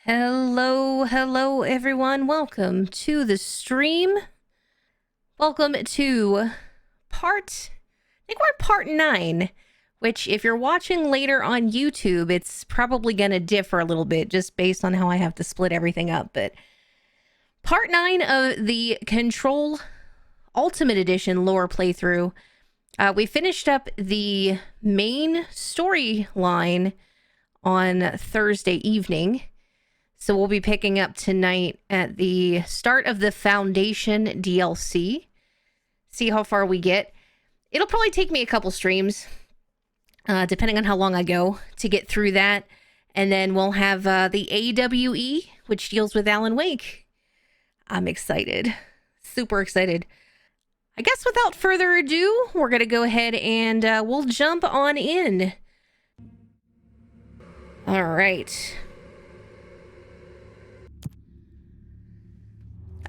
Hello everyone. Welcome to the stream. Welcome to I think we're part 9, which if you're watching later on YouTube, it's probably going to differ a little bit just based on how I have to split everything up. But part 9 of the Control Ultimate Edition lore playthrough. We finished up the main storyline on Thursday evening. So we'll be picking up tonight at the start of the Foundation DLC. See how far we get. It'll probably take me a couple streams, depending on how long I go, to get through that. And then we'll have the AWE, which deals with Alan Wake. I'm excited. Super excited. I guess without further ado, we're going to go ahead and we'll jump on in. All right.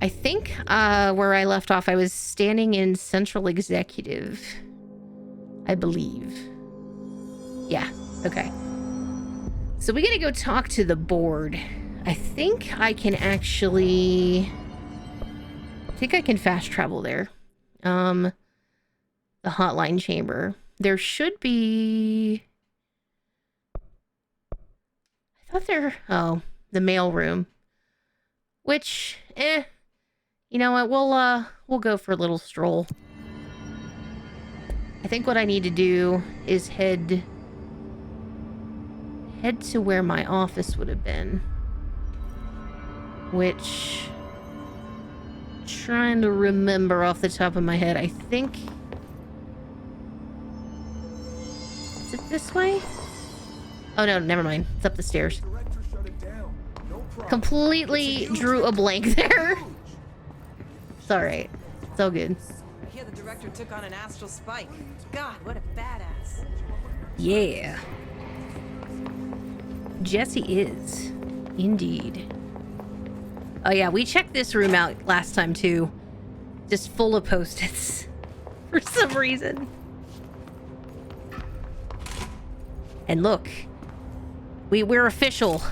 I think where I left off, I was standing in Central Executive, I believe. Yeah, okay. So we gotta go talk to the board. I think I can fast travel there. The hotline chamber. There should be... I thought oh, the mail room. Which, you know what, we'll go for a little stroll. I think what I need to do is head to where my office would have been. Which, trying to remember off the top of my head, I think... Is it this way? Oh no, never mind. It's up the stairs. Completely drew a blank there. It's alright. It's all good. I hear the director took on an astral spike. God, what a badass. Yeah. Jesse is. Indeed. Oh yeah, we checked this room out last time too. Just full of post-its. For some reason. And look. We're official.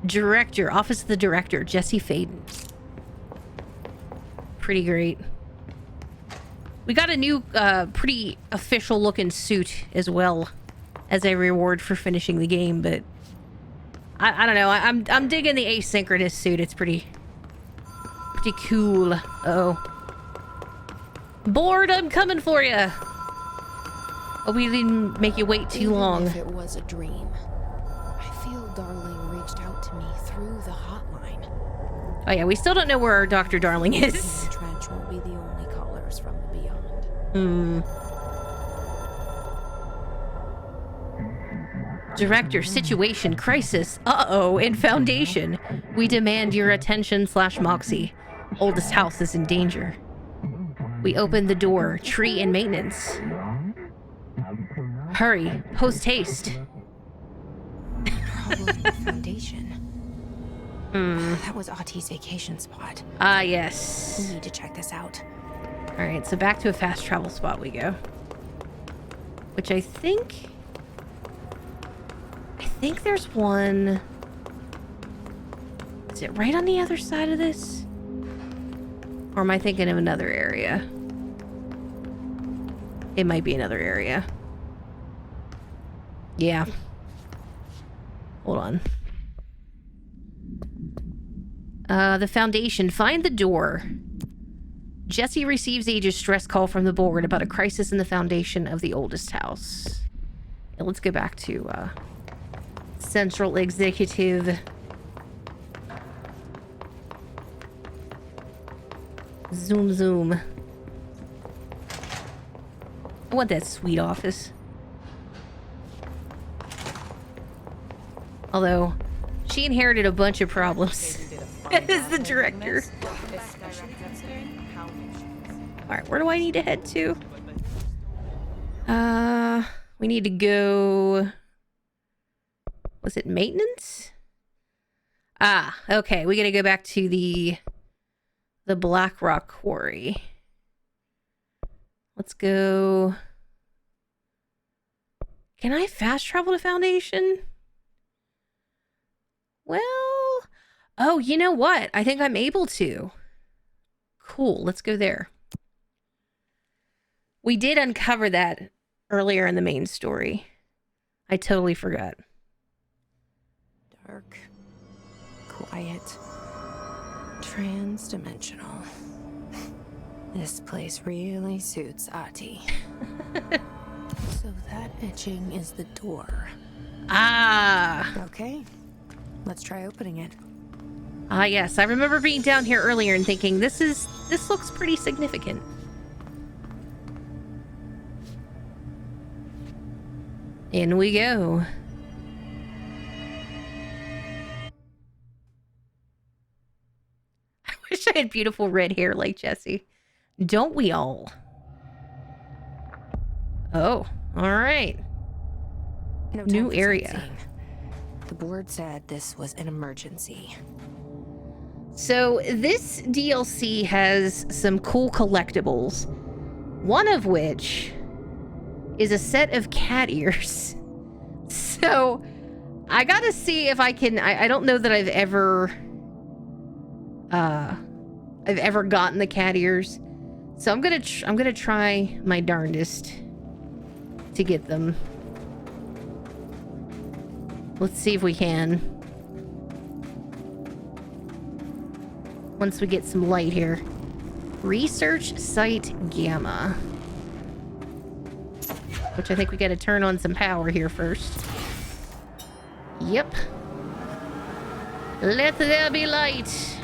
Director, Office of the Director, Jesse Faden. Pretty great. We got a new, pretty official looking suit as well as a reward for finishing the game, but I don't know. I'm digging the asynchronous suit. It's pretty cool. Uh-oh. Bored, I'm coming for you. Oh, we didn't make you wait too long. Even if it was a dream, I feel Darling reached out to me through the hotline. Oh yeah, we still don't know where Dr. Darling is. The trench won't be the only callers from the beyond. Director, situation, crisis. Uh-oh, in Foundation. We demand your attention / Moxie. Oldest house is in danger. We open the door. Tree and maintenance. Hurry, post haste. Problem with the Foundation. That was Auti's vacation spot. Ah, yes. We need to check this out. Alright, so back to a fast travel spot we go. Which I think there's one... Is it right on the other side of this? Or am I thinking of another area? It might be another area. Yeah. Hold on. The Foundation. Find the door. Jesse receives a distress call from the board about a crisis in the foundation of the oldest house. And let's go back to Central Executive. Zoom, zoom. I want that sweet office. Although, she inherited a bunch of problems as the director. Alright, where do I need to head to? We need to go... Was it maintenance? Ah, okay. We gotta go back to the Black Rock Quarry. Let's go... Can I fast travel to Foundation? Well, Oh, you know what? I think I'm able to. Cool, let's go there. We did uncover that earlier in the main story. I totally forgot. Dark, quiet, trans-dimensional. This place really suits Ati. So that etching is the door. Ah! Okay, let's try opening it. Ah, yes. I remember being down here earlier and thinking, this looks pretty significant. In we go. I wish I had beautiful red hair like Jesse. Don't we all? Oh, all right. No time New for area. sightseeing. The board said this was an emergency. So this DLC has some cool collectibles. One of which is a set of cat ears. So I gotta see if I can. I don't know that I've ever gotten the cat ears. So I'm gonna try my darndest to get them. Let's see if we can. Once we get some light here. Research Site Gamma. Which I think we gotta turn on some power here first. Yep. Let there be light.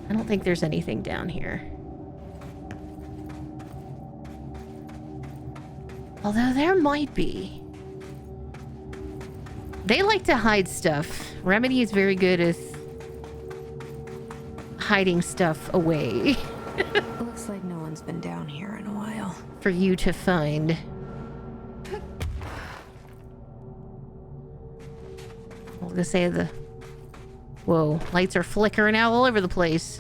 I don't think there's anything down here. Although there might be. They like to hide stuff. Remedy is very good at hiding stuff away. Looks like no one's been down here in a while. For you to find. I was gonna say the... Whoa, lights are flickering out all over the place.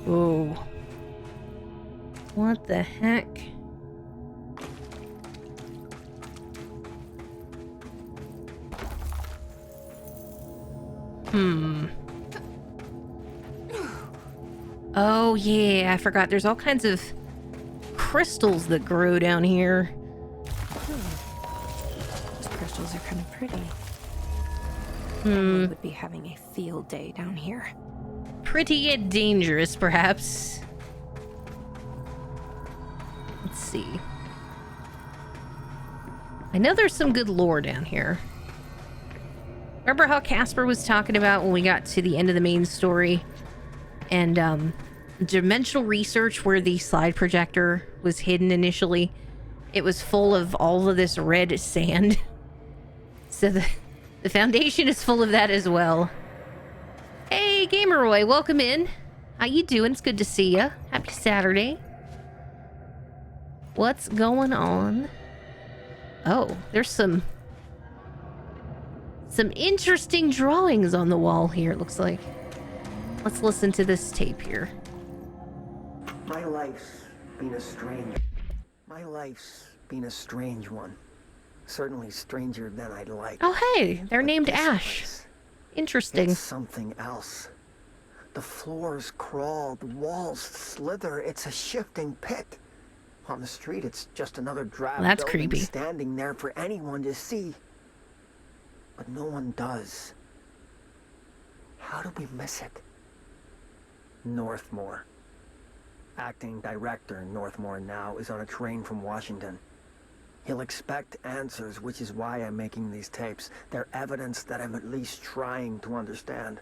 Whoa. What the heck? Oh, yeah, I forgot. There's all kinds of crystals that grow down here. Those crystals are kind of pretty. We would be having a field day down here. Pretty yet dangerous, perhaps. Let's see. I know there's some good lore down here. Remember how Casper was talking about when we got to the end of the main story? And, dimensional research where the slide projector was hidden initially. It was full of all of this red sand. So the Foundation is full of that as well. Hey, Gameroy, welcome in. How you doing? It's good to see ya. Happy Saturday. What's going on? Oh, there's some interesting drawings on the wall here, it looks like. Let's listen to this tape here. My life's been a strange one. Certainly stranger than I'd like. Oh, hey, they're But named this Ash. place, Interesting. it's something else. The floors crawl, the walls slither. It's a shifting pit. On the street, it's just another drab That's building creepy. standing there for anyone to see. But no one does. How do we miss it? Northmore. Acting director Northmore now is on a train from Washington. He'll expect answers, which is why I'm making these tapes. They're evidence that I'm at least trying to understand.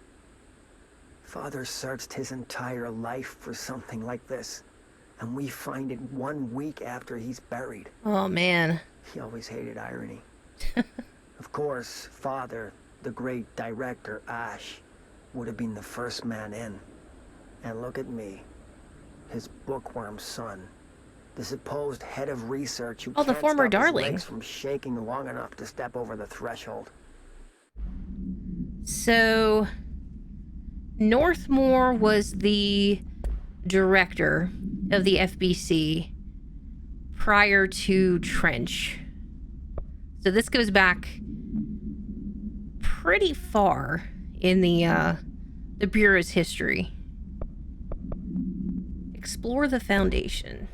Father searched his entire life for something like this, and we find it 1 week after he's buried. Oh, man. He always hated irony. Of course, Father, the great director, Ash, would have been the first man in. And look at me, his bookworm son, the supposed head of research who Oh, the can't former stop his darling. legs from shaking long enough to step over the threshold. So, Northmore was the director of the FBC prior to Trench. So this goes back pretty far in the Bureau's history. Explore the Foundation.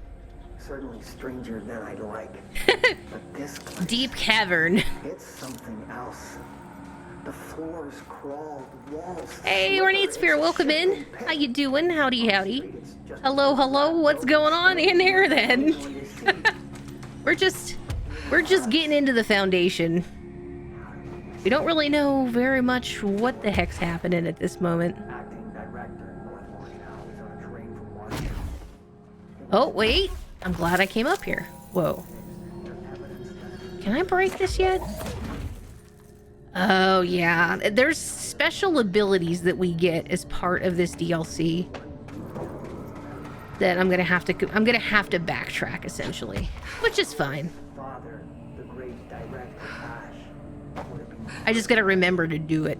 Certainly stranger than I'd like. But this place, Deep cavern. it's something else. The floors crawled, walls. Hey, Ornate Sphere, welcome in. How you doing? Howdy, howdy. It's just Hello, hello. What's going on in here then? We're just getting into the Foundation. We don't really know very much what the heck's happening at this moment. acting director Northmore now is on a train from Washington. Oh, wait. I'm glad I came up here. Whoa. Can I break this yet? Oh, yeah. There's special abilities that we get as part of this DLC that I'm gonna have to backtrack, essentially. Which is fine. Father, the great director Ash, would have been I just gotta remember to do it.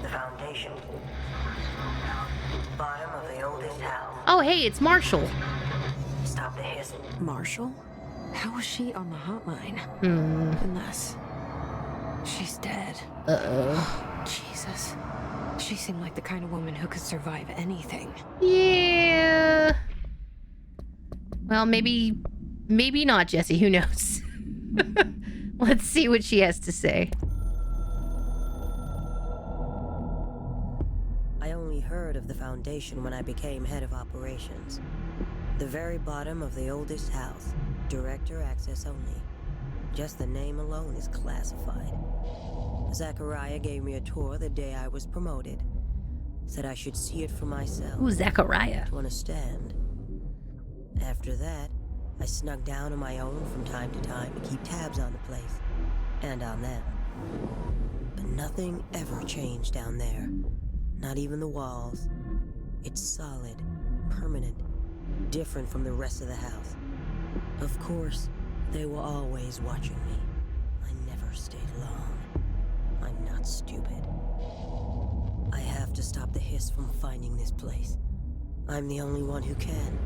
The Foundation. Bottom of the oldest house. Oh, hey, it's Marshall. Stop the hiss. Marshall? How was she on the hotline? Unless she's dead. Uh-oh. Jesus. She seemed like the kind of woman who could survive anything. Yeah. Well, maybe not, Jesse. Who knows? Let's see what she has to say. I only heard of the Foundation when I became head of operations. The very bottom of the oldest house. Director access only. Just the name alone is classified. Zachariah gave me a tour the day I was promoted. Said I should see it for myself. Ooh, Zachariah. To understand. After that, I snuck down on my own from time to time to keep tabs on the place. And on them. But nothing ever changed down there. Not even the walls. It's solid, permanent, different from the rest of the house. Of course, they were always watching me. I never stayed long. I'm not stupid. I have to stop the hiss from finding this place. I'm the only one who can.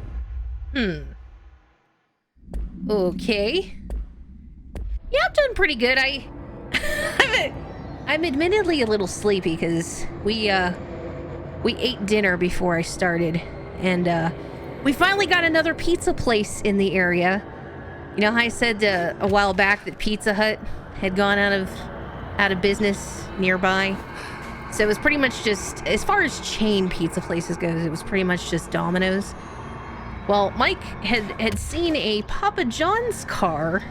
Okay. Yeah, I'm doing pretty good. I'm admittedly a little sleepy because we ate dinner before I started, and we finally got another pizza place in the area. You know how I said a while back that Pizza Hut had gone out of business nearby? So it was pretty much just, as far as chain pizza places goes, it was pretty much just Domino's. Well, Mike had seen a Papa John's car,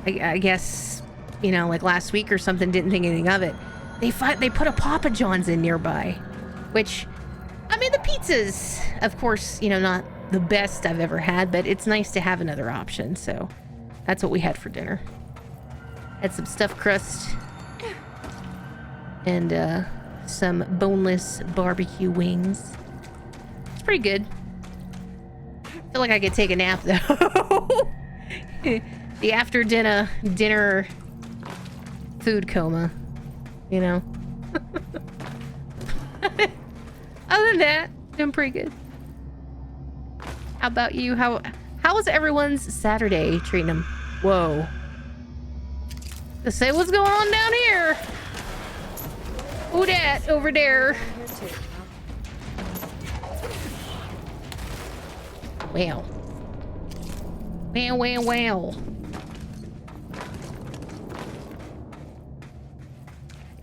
I guess, you know, like last week or something, didn't think anything of it. They put a Papa John's in nearby, which, I mean, the pizza's, of course, you know, not the best I've ever had, but it's nice to have another option, so that's what we had for dinner. Had some stuffed crust and some boneless barbecue wings. It's pretty good. I feel like I could take a nap though. The after dinner food coma, you know. Other than that, doing pretty good. How about you? How was everyone's Saturday treating them? Whoa. Let's say what's going on down here. Who dat over there? Well. Well.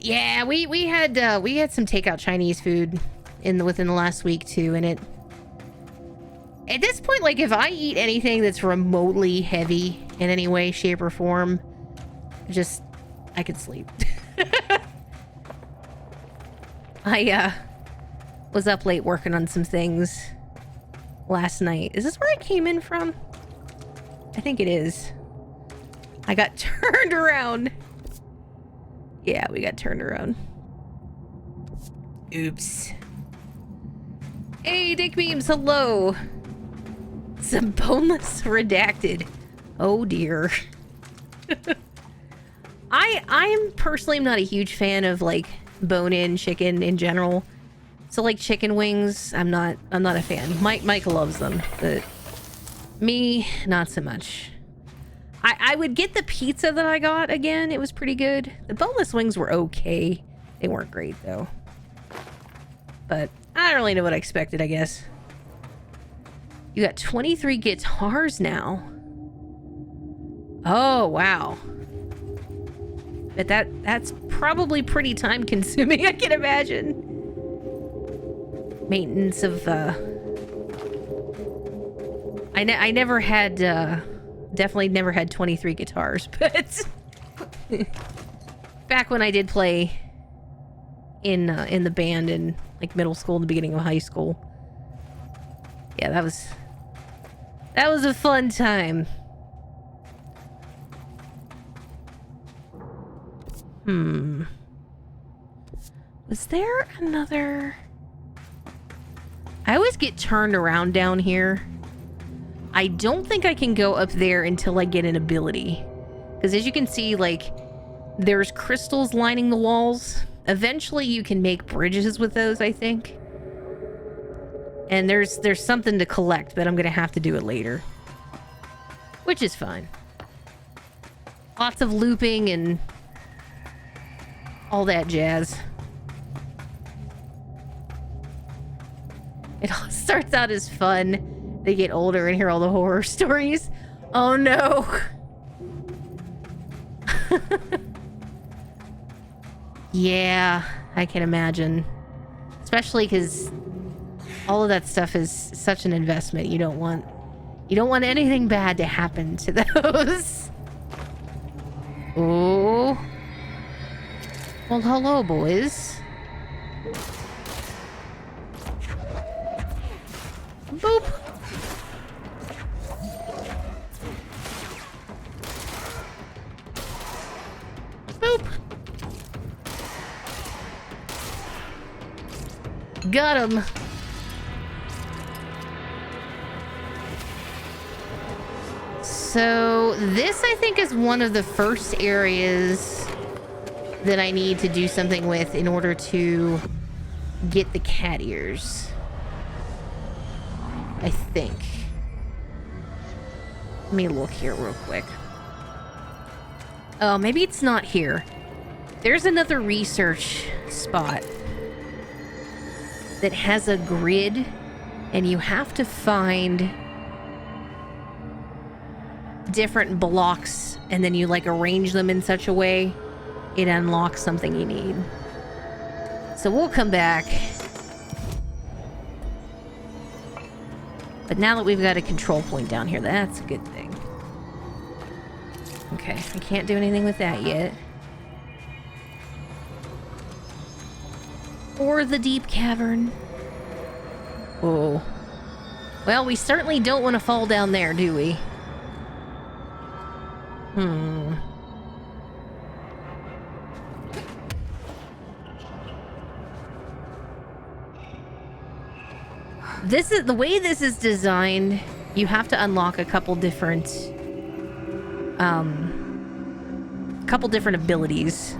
Yeah, we had some takeout Chinese food within the last week too, and at this point, like, if I eat anything that's remotely heavy in any way, shape, or form, I could sleep. I was up late working on some things last night. Is this where I came in from? I think it is. I got turned around. Yeah, we got turned around. Oops. Hey, Dick Beams, hello. Some boneless redacted. Oh dear. I'm personally not a huge fan of like bone-in chicken in general. So like chicken wings, I'm not a fan. Mike loves them, but me, not so much. I would get the pizza that I got again. It was pretty good. The boneless wings were okay. They weren't great, though. But I don't really know what I expected, I guess. You got 23 guitars now. Oh, wow. But that's probably pretty time consuming, I can imagine. Maintenance of, I never had, definitely never had 23 guitars, but back when I did play in the band in like middle school and the beginning of high school. Yeah, that was a fun time. Was there another? I always get turned around down here. I don't think I can go up there until I get an ability. Because as you can see, like, there's crystals lining the walls. Eventually you can make bridges with those, I think. And there's something to collect, but I'm going to have to do it later. Which is fine. Lots of looping and all that jazz. It all starts out as fun. They get older and hear all the horror stories. Oh no. Yeah, I can imagine. Especially because all of that stuff is such an investment. You don't want anything bad to happen to those. Oh. Well, hello, boys. Boop. Boop. Got him. So this, I think, is one of the first areas that I need to do something with in order to get the cat ears. I think. Let me look here real quick. Oh, maybe it's not here. There's another research spot that has a grid, and you have to find different blocks, and then you like arrange them in such a way it unlocks something you need. So we'll come back. But now that we've got a control point down here, that's a good thing. Okay, I can't do anything with that yet. Or the deep cavern. Oh. Well, we certainly don't want to fall down there, do we? This is the way this is designed. You have to unlock a couple different abilities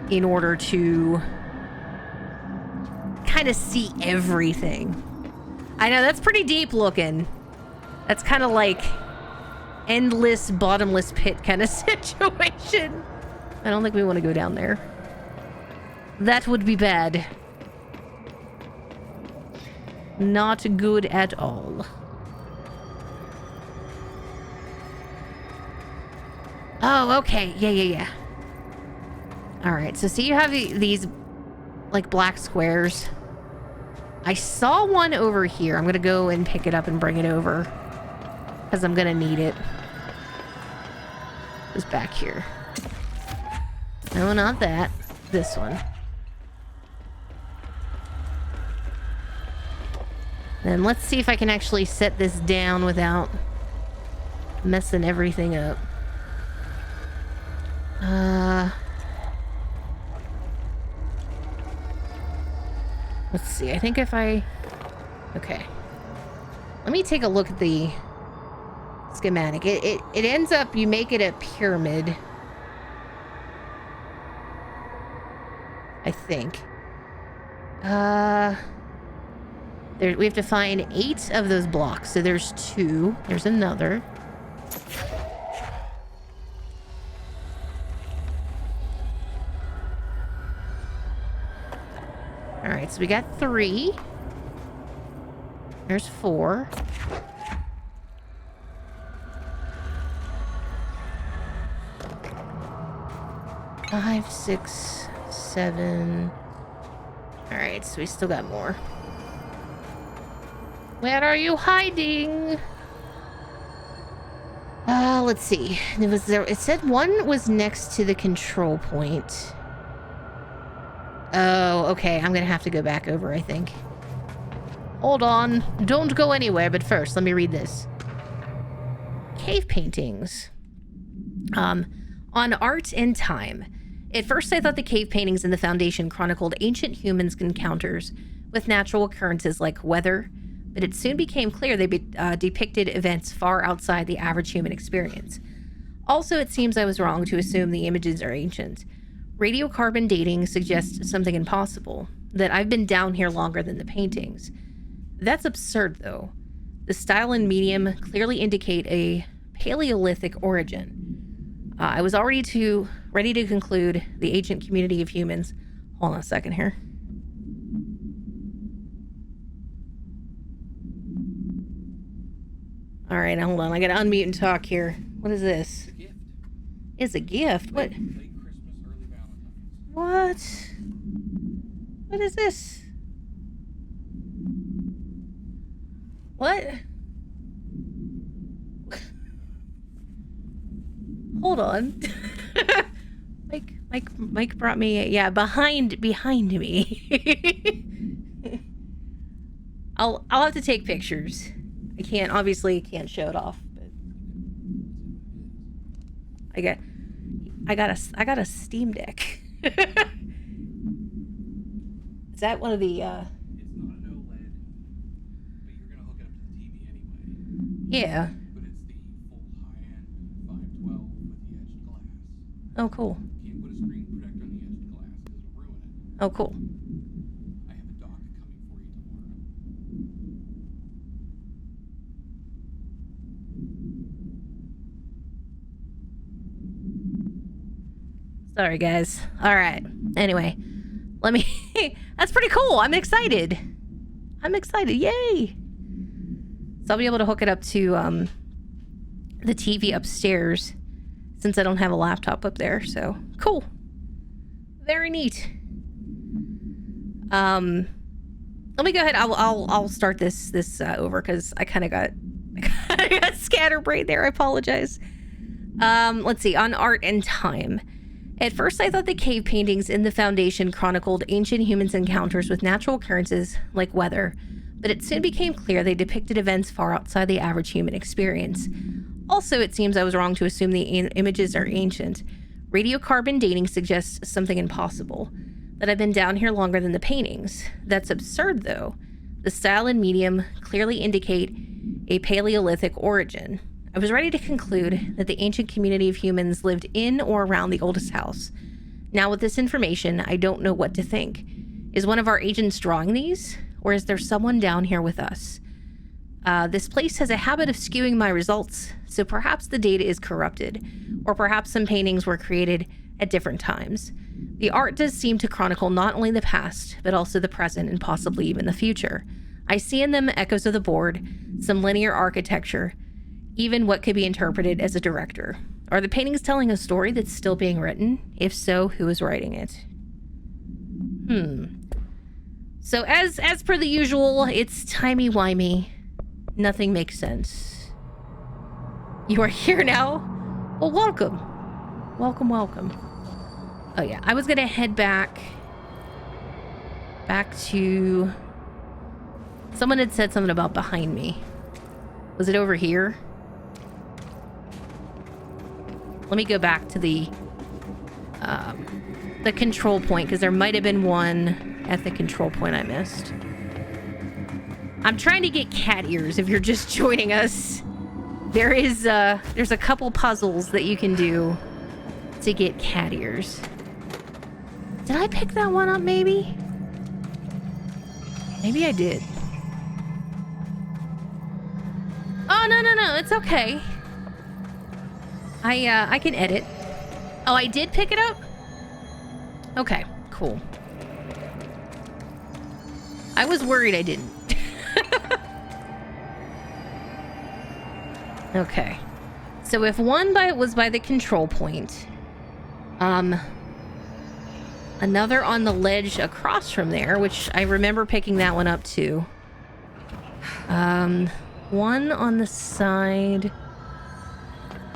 in order to kind of see everything. I know that's pretty deep looking. That's kind of like endless bottomless pit kind of situation. I don't think we want to go down there. That would be bad. Not good at all. Oh, okay. Yeah. Alright, so see you have these, like, black squares. I saw one over here. I'm gonna go and pick it up and bring it over. Because I'm gonna need it. It's back here. No, not that. This one. And let's see if I can actually set this down without messing everything up. Let's see. I think if I... Okay. Let me take a look at the schematic. It ends up, you make it a pyramid. I think. We have to find 8 of those blocks. So there's 2. There's another. Alright, so we got 3. There's 4. Five, 6, 7. Alright, so we still got more. Where are you hiding? Let's see. It said one was next to the control point. Oh, okay. I'm gonna have to go back over, I think. Hold on. Don't go anywhere, but first, let me read this. Cave paintings. On art and time. At first, I thought the cave paintings in the Foundation chronicled ancient humans' encounters with natural occurrences like weather, but it soon became clear they depicted events far outside the average human experience. Also, it seems I was wrong to assume the images are ancient. Radiocarbon dating suggests something impossible, that I've been down here longer than the paintings. That's absurd, though. The style and medium clearly indicate a Paleolithic origin. I was already ready to conclude the ancient community of humans. Hold on a second here. All right, hold on. I gotta unmute and talk here. What is this? It's a gift. It's a gift? What? Late Christmas, early Valentine's. What? What is this? What? Hold on. Mike brought me, yeah, behind me. I'll have to take pictures. I can't show it off, but I got a Steam Deck. Is that one of the It's not an OLED, but you're gonna hook it up to the TV anyway. Yeah. But it's the full high-end 512 with the edged glass. Oh, cool. Can't put a screen protector on the edged glass because it'll ruin it. Oh, cool. I have a dock coming for you tomorrow. Sorry, guys. All right. Anyway, let me... That's pretty cool. I'm excited. Yay. So I'll be able to hook it up to the TV upstairs since I don't have a laptop up there. So cool. Very neat. Let me go ahead. I'll start this over because I kind of got scatterbrained there. I apologize. Let's see. On art and time. At first, I thought the cave paintings in the Foundation chronicled ancient humans' encounters with natural occurrences like weather, but it soon became clear they depicted events far outside the average human experience. Also, it seems I was wrong to assume the images are ancient. Radiocarbon dating suggests something impossible, that I've been down here longer than the paintings. That's absurd, though. The style and medium clearly indicate a Paleolithic origin. I was ready to conclude that the ancient community of humans lived in or around the oldest house. Now, with this information, I don't know what to think. Is one of our agents drawing these? Or is there someone down here with us? This place has a habit of skewing my results, so perhaps the data is corrupted, or perhaps some paintings were created at different times. The art does seem to chronicle not only the past, but also the present and possibly even the future. I see in them echoes of the board, some linear architecture, even what could be interpreted as a director. Are the paintings telling a story that's still being written? If so, who is writing it? So as per the usual, it's timey-wimey. Nothing makes sense. You are here now? Well, welcome. Welcome. Oh yeah, I was gonna head back to... Someone had said something about behind me. Was it over here? Let me go back to the control point, because there might have been one at the control point I missed. I'm trying to get cat ears if you're just joining us. There's a couple puzzles that you can do to get cat ears. Did I pick that one up, maybe? Maybe I did. Oh, no, it's okay. I can edit. Oh, I did pick it up? Okay, cool. I was worried I didn't. Okay. So if one was by the control point, another on the ledge across from there, which I remember picking that one up too. One on the side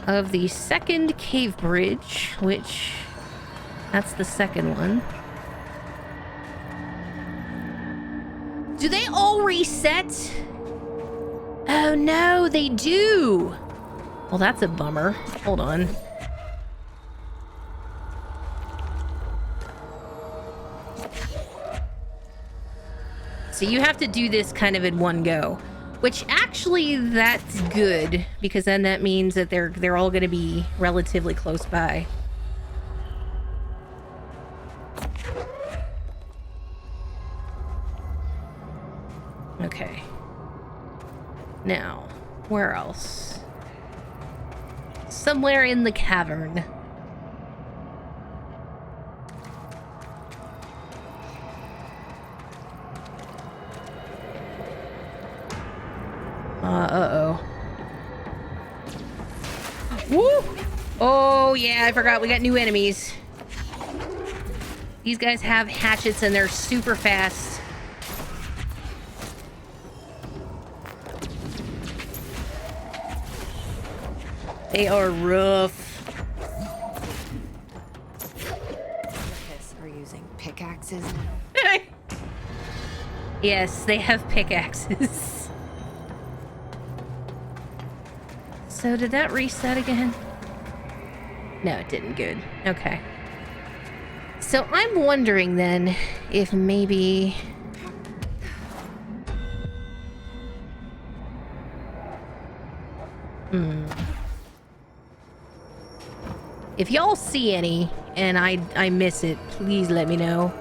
of the second cave bridge, which that's the second one. Do they all reset? Oh no, they do. Well, that's a bummer. Hold on. So you have to do this kind of in one go, which actually that's good because then that means that they're all going to be relatively close by. Okay. Now, where else? Somewhere in the cavern. Uh-oh. Woo! Oh, yeah, I forgot we got new enemies. These guys have hatchets and they're super fast. They are rough. Are using pickaxes? Yes, they have pickaxes. So did that reset again? No, it didn't. Good. Okay. So I'm wondering then if maybe... If y'all see any and I miss it, please let me know.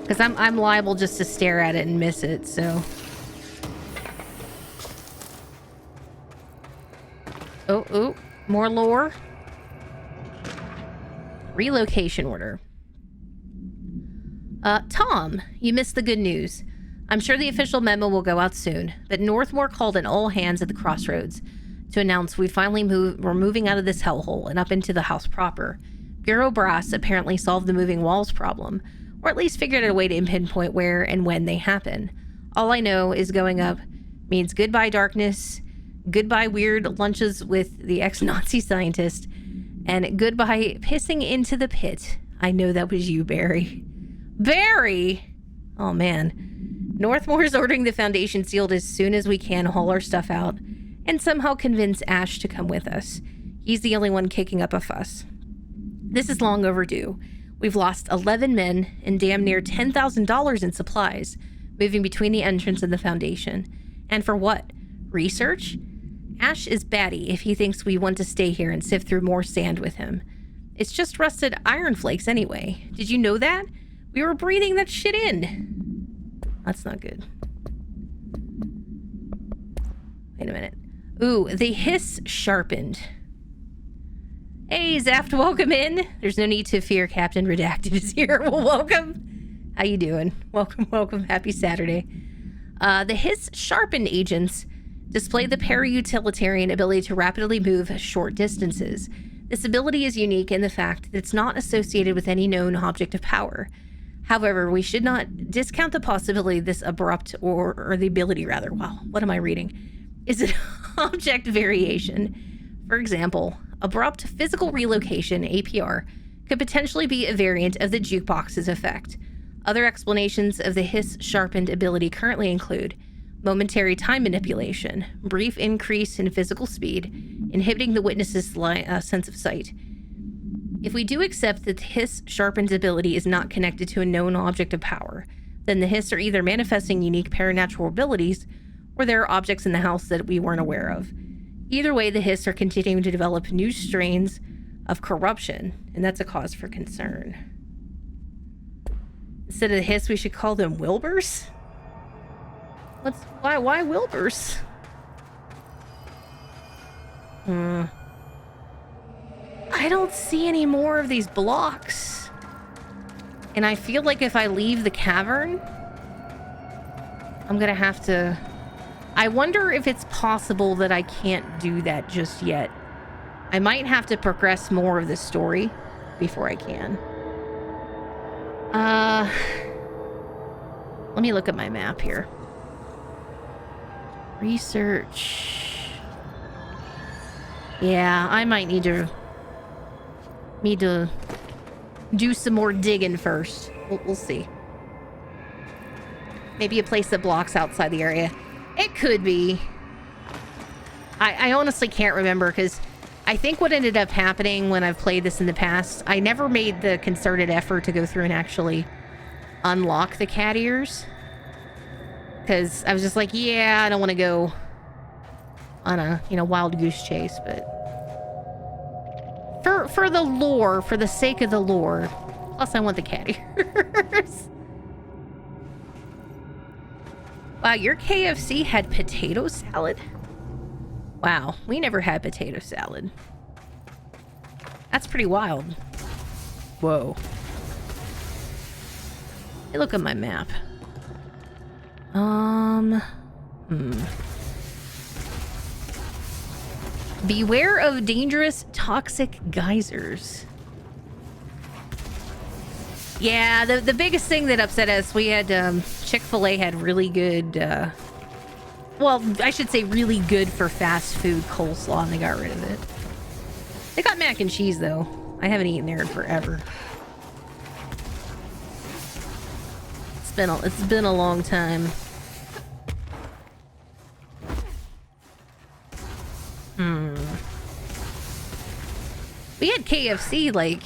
Because I'm liable just to stare at it and miss it, so... Oh, more lore. Relocation order. Tom, you missed the good news. I'm sure the official memo will go out soon, but Northmore called in all hands at the crossroads to announce we're moving out of this hellhole and up into the house proper. Bureau Brass apparently solved the moving walls problem, or at least figured out a way to pinpoint where and when they happen. All I know is going up means goodbye darkness, goodbye weird lunches with the ex-Nazi scientist, and goodbye pissing into the pit. I know that was you, Barry. Barry! Oh man. Northmore's ordering the Foundation sealed as soon as we can haul our stuff out and somehow convince Ash to come with us. He's the only one kicking up a fuss. This is long overdue. We've lost 11 men and damn near $10,000 in supplies moving between the entrance and the Foundation. And for what? Research? Ash is batty if he thinks we want to stay here and sift through more sand with him. It's just rusted iron flakes anyway. Did you know that? We were breathing that shit in. That's not good. Wait a minute. Ooh, the hiss sharpened. Hey, Zaft, welcome in. There's no need to fear Captain Redacted is here. Well, welcome. How you doing? Welcome. Happy Saturday. The hiss sharpened agents display the para-utilitarian ability to rapidly move short distances. This ability is unique in the fact that it's not associated with any known object of power. However, we should not discount the possibility this abrupt, or the ability rather, wow, what am I reading, is an object variation. For example, abrupt physical relocation, APR, could potentially be a variant of the jukebox's effect. Other explanations of the hiss-sharpened ability currently include momentary time manipulation, brief increase in physical speed, inhibiting the witness's sense of sight. If we do accept that the hiss-sharpened ability is not connected to a known object of power, then the hiss are either manifesting unique paranatural abilities, or there are objects in the house that we weren't aware of. Either way, the hiss are continuing to develop new strains of corruption, and that's a cause for concern. Instead of the hiss, we should call them Wilburs? Why Wilburs? I don't see any more of these blocks. And I feel like if I leave the cavern, I'm gonna have to... I wonder if it's possible that I can't do that just yet. I might have to progress more of the story before I can. Let me look at my map here. Research. Yeah, I might need to do some more digging first. We'll see. Maybe a place that blocks outside the area. It could be. I honestly can't remember, because I think what ended up happening when I've played this in the past, I never made the concerted effort to go through and actually unlock the cat ears. Because I was just like, yeah, I don't want to go on a, wild goose chase, but... For the lore, for the sake of the lore. Plus, I want the cat ears. Wow, your KFC had potato salad? Wow, we never had potato salad. That's pretty wild. Whoa. Hey, look at my map. Beware of dangerous, toxic geysers. Yeah, the biggest thing that upset us, we had, Chick-fil-A had really good, well, I should say really good for fast food coleslaw, and they got rid of it. They got mac and cheese, though. I haven't eaten there in forever. It's been a long time. We had KFC like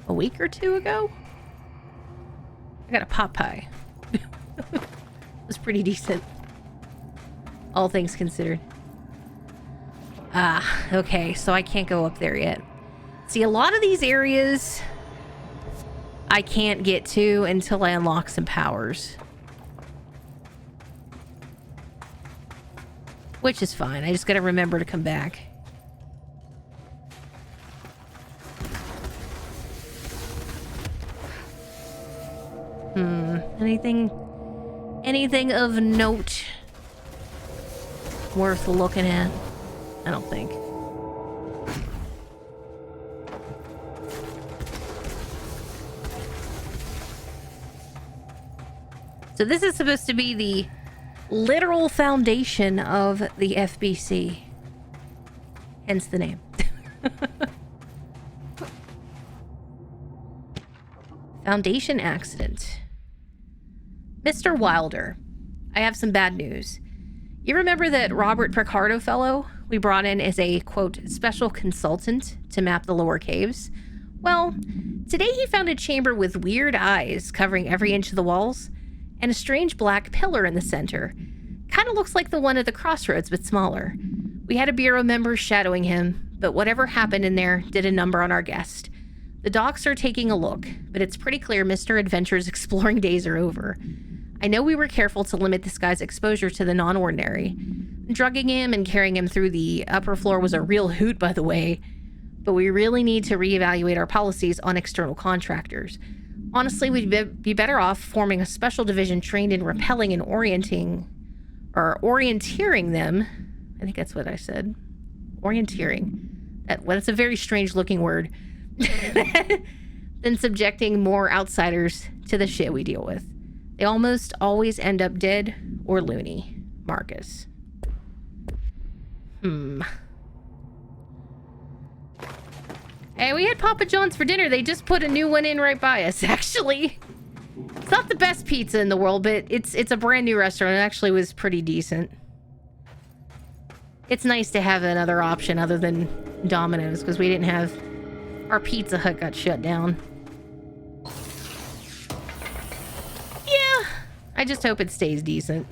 a week or two ago. I got a pot pie. It was pretty decent, all things considered. Okay, so I can't go up there yet. See, a lot of these areas I can't get to until I unlock some powers. Which is fine. I just gotta remember to come back. Anything of note worth looking at? I don't think. So this is supposed to be the literal foundation of the FBC. Hence the name. Foundation accident. Mr. Wilder, I have some bad news. You remember that Robert Picardo fellow we brought in as a, quote, special consultant to map the lower caves? Well, today he found a chamber with weird eyes covering every inch of the walls, and a strange black pillar in the center. Kind of looks like the one at the crossroads, but smaller. We had a bureau member shadowing him, but whatever happened in there did a number on our guest. The docs are taking a look, but it's pretty clear Mr. Adventure's exploring days are over. I know we were careful to limit this guy's exposure to the non-ordinary. Drugging him and carrying him through the upper floor was a real hoot, by the way, but we really need to reevaluate our policies on external contractors. Honestly, we'd be better off forming a special division trained in repelling and orienteering them. I think that's what I said. Orienteering. That's a very strange looking word. Than subjecting more outsiders to the shit we deal with. They almost always end up dead or loony. Marcus. Hey, we had Papa John's for dinner. They just put a new one in right by us, actually. It's not the best pizza in the world, but it's a brand new restaurant. It actually was pretty decent. It's nice to have another option other than Domino's, because we didn't have... Our Pizza Hut got shut down. Yeah, I just hope it stays decent.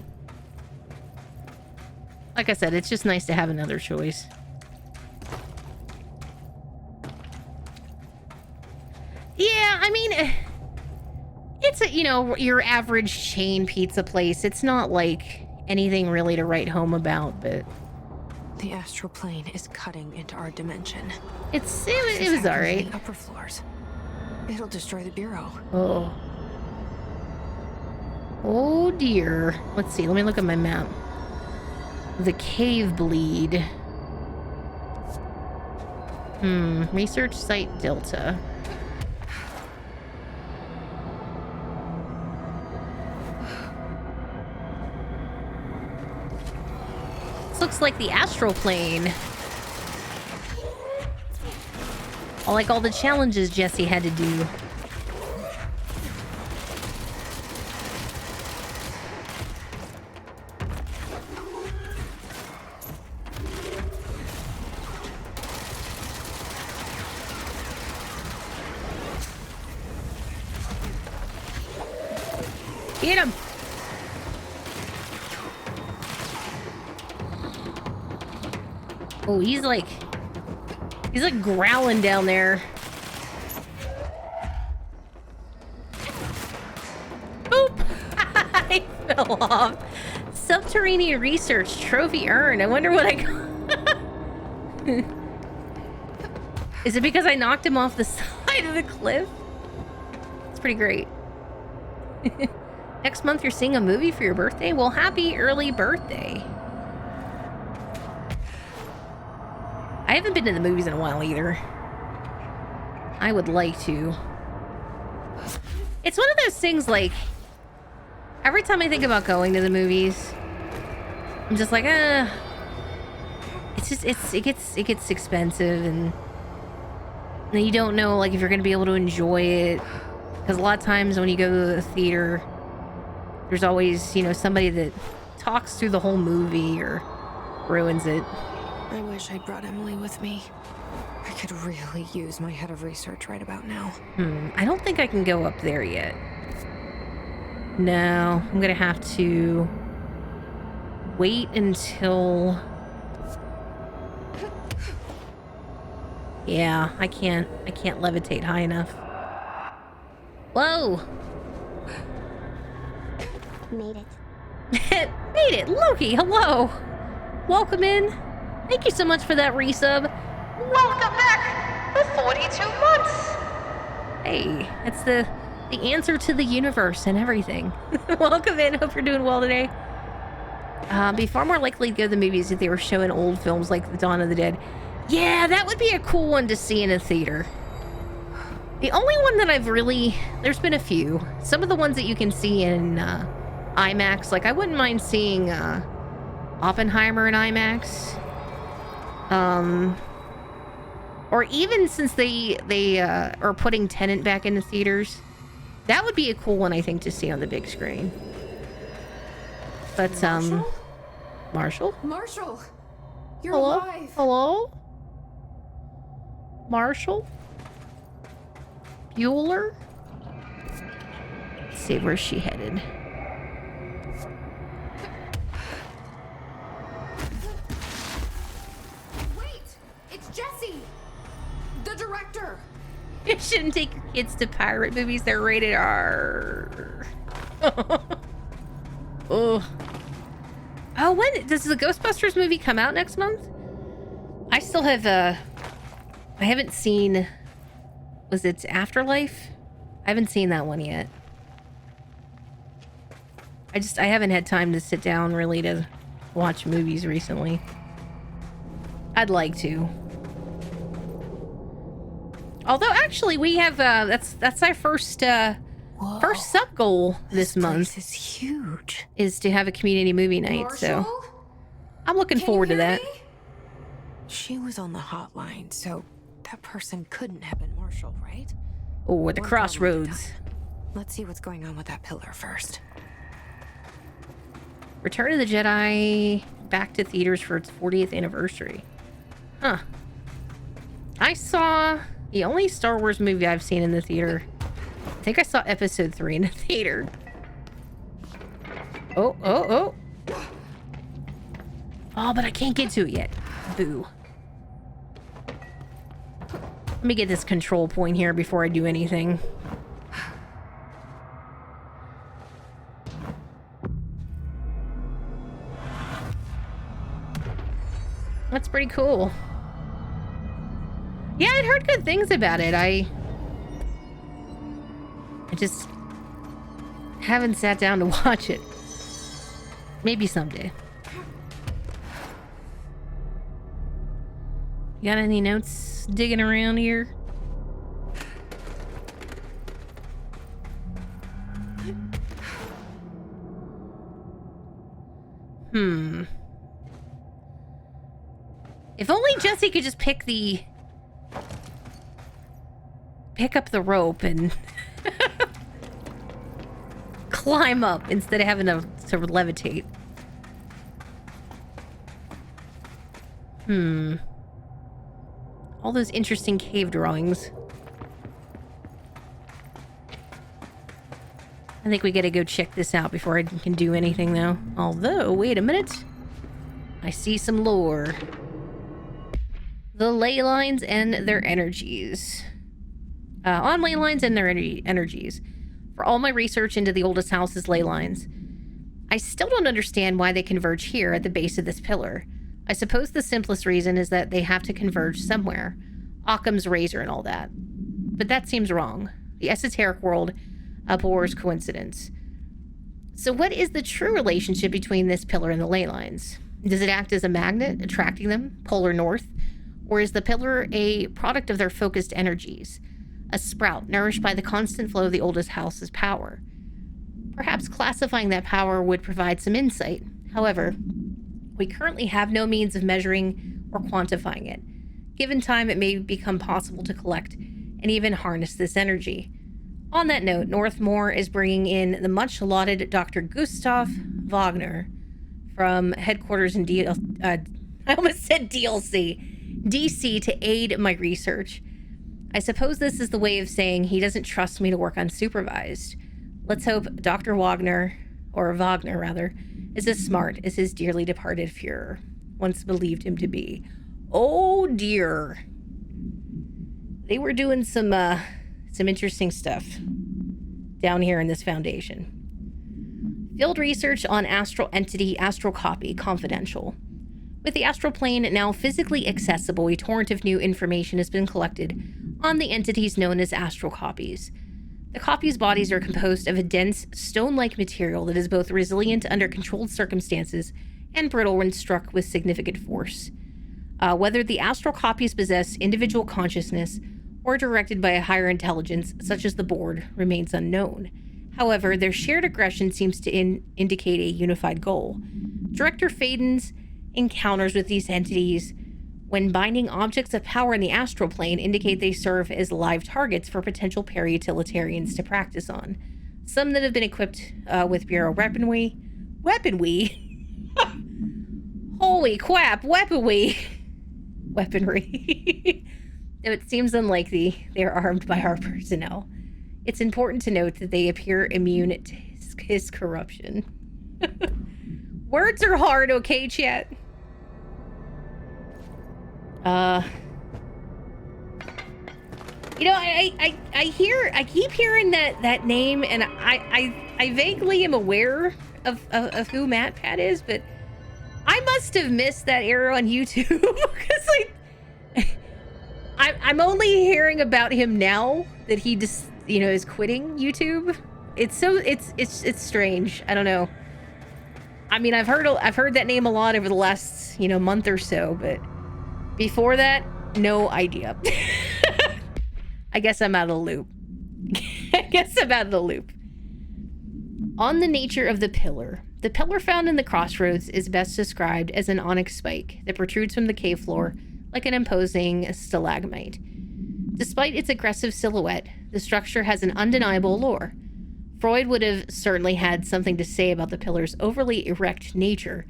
Like I said, it's just nice to have another choice. Yeah, I mean, it's a, your average chain pizza place. It's not like anything really to write home about, but... The astral plane is cutting into our dimension. It was alright. Upper floors. It'll destroy the Bureau. Oh. Oh dear. Let's see. Let me look at my map. The cave bleed. Research site Delta. This looks like the astral plane. I like all the challenges Jesse had to do. Get him! Oh, he's like growling down there. Boop! I fell off. Subterranean research trophy earned. I wonder what I got. Is it because I knocked him off the side of the cliff? It's pretty great. Next month you're seeing a movie for your birthday? Well, happy early birthday. I haven't been to the movies in a while either. I would like to. It's one of those things like, every time I think about going to the movies, I'm just like, it's just, it gets expensive, and then you don't know like if you're gonna be able to enjoy it. Because a lot of times when you go to the theater, there's always, you know, somebody that talks through the whole movie or ruins it. I wish I'd brought Emily with me. I could really use my head of research right about now. I don't think I can go up there yet. No, I'm gonna have to wait until... Yeah, I can't levitate high enough. Whoa! Made it. Made it! Loki, hello! Welcome in. Thank you so much for that resub. Welcome back for 42 months! Hey, it's the answer to the universe and everything. Welcome in. Hope you're doing well today. Be far more likely to go to the movies if they were showing old films like The Dawn of the Dead. Yeah, that would be a cool one to see in a theater. The only one that I've really... There's been a few. Some of the ones that you can see in IMAX. Like, I wouldn't mind seeing Oppenheimer in IMAX. Or even since they are putting Tenet back into theaters. That would be a cool one, I think, to see on the big screen. But, Marshall? Marshall! You're Hello? alive! Hello? Marshall? Bueller? Let's see, where's she headed? Wait! It's Jesse! The director! You shouldn't take your kids to pirate movies. They're rated R. Oh. Oh, when does the Ghostbusters movie come out next month? I still have I haven't seen, was it Afterlife? I haven't seen that one yet. I haven't had time to sit down really to watch movies recently. I'd like to. Although actually we have that's our first first sub goal this month. This is huge. Is to have a community movie night. Marshall? So I'm looking Can forward you to hear that. me? She was on the hotline, so that person couldn't have been Marshall, right? Oh, at the One crossroads. problem at a time. Let's see what's going on with that pillar first. Return of the Jedi back to theaters for its 40th anniversary. Huh. I saw the only Star Wars movie I've seen in the theater. I think I saw Episode 3 in the theater. Oh. Oh, but I can't get to it yet. Boo. Let me get this control point here before I do anything. That's pretty cool. Yeah, I'd heard good things about it. just haven't sat down to watch it. Maybe someday. You got any notes digging around here? If only Jesse could just pick up the rope and climb up instead of having to levitate. All those interesting cave drawings. I think we gotta go check this out before I can do anything, though. Although, wait a minute. I see some lore. The ley lines and their energies. On ley lines and their energies. For all my research into the oldest house's ley lines, I still don't understand why they converge here at the base of this pillar. I suppose the simplest reason is that they have to converge somewhere. Occam's razor and all that. But that seems wrong. The esoteric world abhors coincidence. So what is the true relationship between this pillar and the ley lines? Does it act as a magnet, attracting them, polar north? Or is the pillar a product of their focused energies? A sprout nourished by the constant flow of the oldest house's power? Perhaps classifying that power would provide some insight. However, we currently have no means of measuring or quantifying it. Given time, it may become possible to collect and even harness this energy. On that note, Northmore is bringing in the much-lauded Dr. Gustav Wagner from headquarters in I almost said DLC, DC, to aid my research. I suppose this is the way of saying he doesn't trust me to work unsupervised. Let's hope Dr. Wagner, rather, is as smart as his dearly departed Fuhrer once believed him to be. Oh dear. They were doing some interesting stuff down here in this foundation. Field research on astral entity, astral copy, confidential. With the astral plane now physically accessible, a torrent of new information has been collected on the entities known as astral copies. The copies' bodies are composed of a dense, stone-like material that is both resilient under controlled circumstances and brittle when struck with significant force. Whether the astral copies possess individual consciousness or are directed by a higher intelligence, such as the board, remains unknown. However, their shared aggression seems to indicate a unified goal. Director Faden's encounters with these entities when binding objects of power in the astral plane indicate they serve as live targets for potential para-utilitarians to practice on. Some that have been equipped with Bureau weaponry. Holy crap, weaponry! Though it seems unlikely they are armed by our personnel. It's important to note that they appear immune to his corruption. Words are hard, okay, chat? You know, I keep hearing that name, and I vaguely am aware of who MatPat is, but I must have missed that era on YouTube because I'm only hearing about him now that he just, you know, is quitting YouTube. It's strange. I don't know. I mean, I've heard that name a lot over the last, you know, month or so, but before that, no idea. I guess I'm out of the loop. On the nature of the pillar found in the crossroads is best described as an onyx spike that protrudes from the cave floor like an imposing stalagmite. Despite its aggressive silhouette, the structure has an undeniable allure. Freud would have certainly had something to say about the pillar's overly erect nature,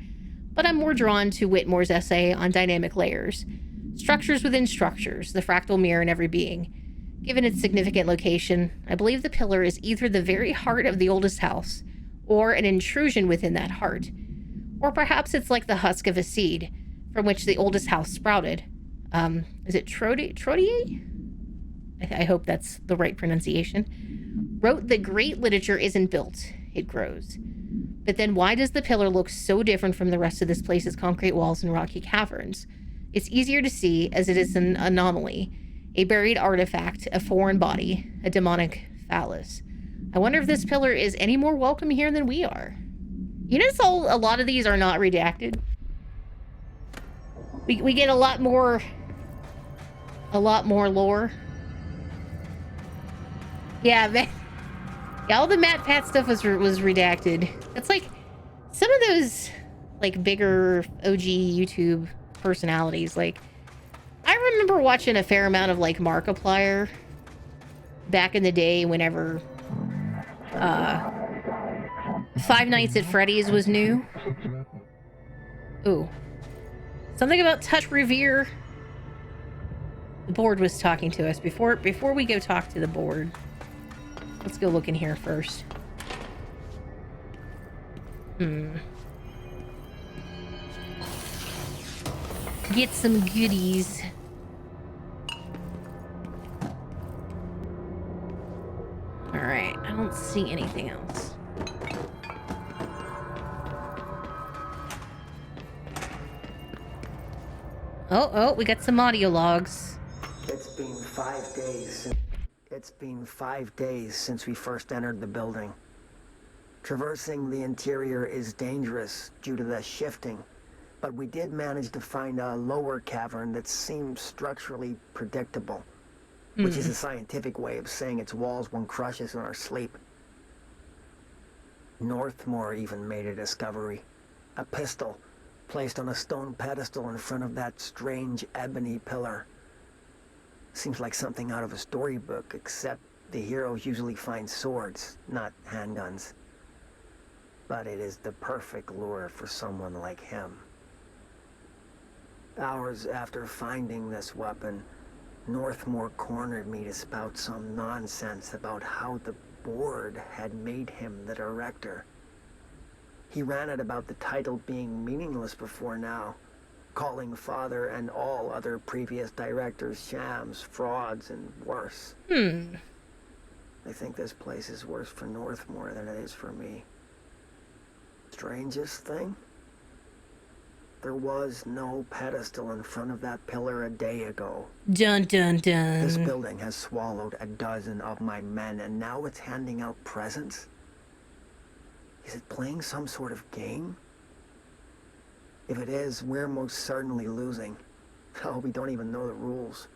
but I'm more drawn to Whitmore's essay on dynamic layers. Structures within structures, the fractal mirror in every being. Given its significant location, I believe the pillar is either the very heart of the oldest house, or an intrusion within that heart. Or perhaps it's like the husk of a seed, from which the oldest house sprouted. Is it Trottier? I hope that's the right pronunciation. Wrote that great literature isn't built, it grows. But then why does the pillar look so different from the rest of this place's concrete walls and rocky caverns? It's easier to see as it is an anomaly, a buried artifact, a foreign body, a demonic phallus. I wonder if this pillar is any more welcome here than we are. You notice a lot of these are not redacted. We get a lot more lore. Yeah, man. Yeah, all the Matt Pat stuff was redacted. It's like some of those like bigger OG YouTube personalities. Like I remember watching a fair amount of like Markiplier back in the day whenever Five Nights at Freddy's was new. Ooh. Something about Touch Revere. The board was talking to us. Before we go talk to the board, let's go look in here first. Get some goodies. Alright, I don't see anything else. Oh, we got some audio logs. It's been 5 days. It's been 5 days since we first entered the building. Traversing the interior is dangerous due to the shifting, but we did manage to find a lower cavern that seems structurally predictable, which is a scientific way of saying its walls won't crush us in our sleep. Northmore even made a discovery. A pistol placed on a stone pedestal in front of that strange ebony pillar. Seems like something out of a storybook, except the heroes usually find swords, not handguns. But it is the perfect lure for someone like him. Hours after finding this weapon, Northmore cornered me to spout some nonsense about how the board had made him the director. He ran it about the title being meaningless before now, calling Father and all other previous directors shams, frauds, and worse. I think this place is worse for Northmore than it is for me. Strangest thing? There was no pedestal in front of that pillar a day ago. Dun dun dun. This building has swallowed a dozen of my men, and now it's handing out presents? Is it playing some sort of game? If it is, we're most certainly losing. Oh, we don't even know the rules.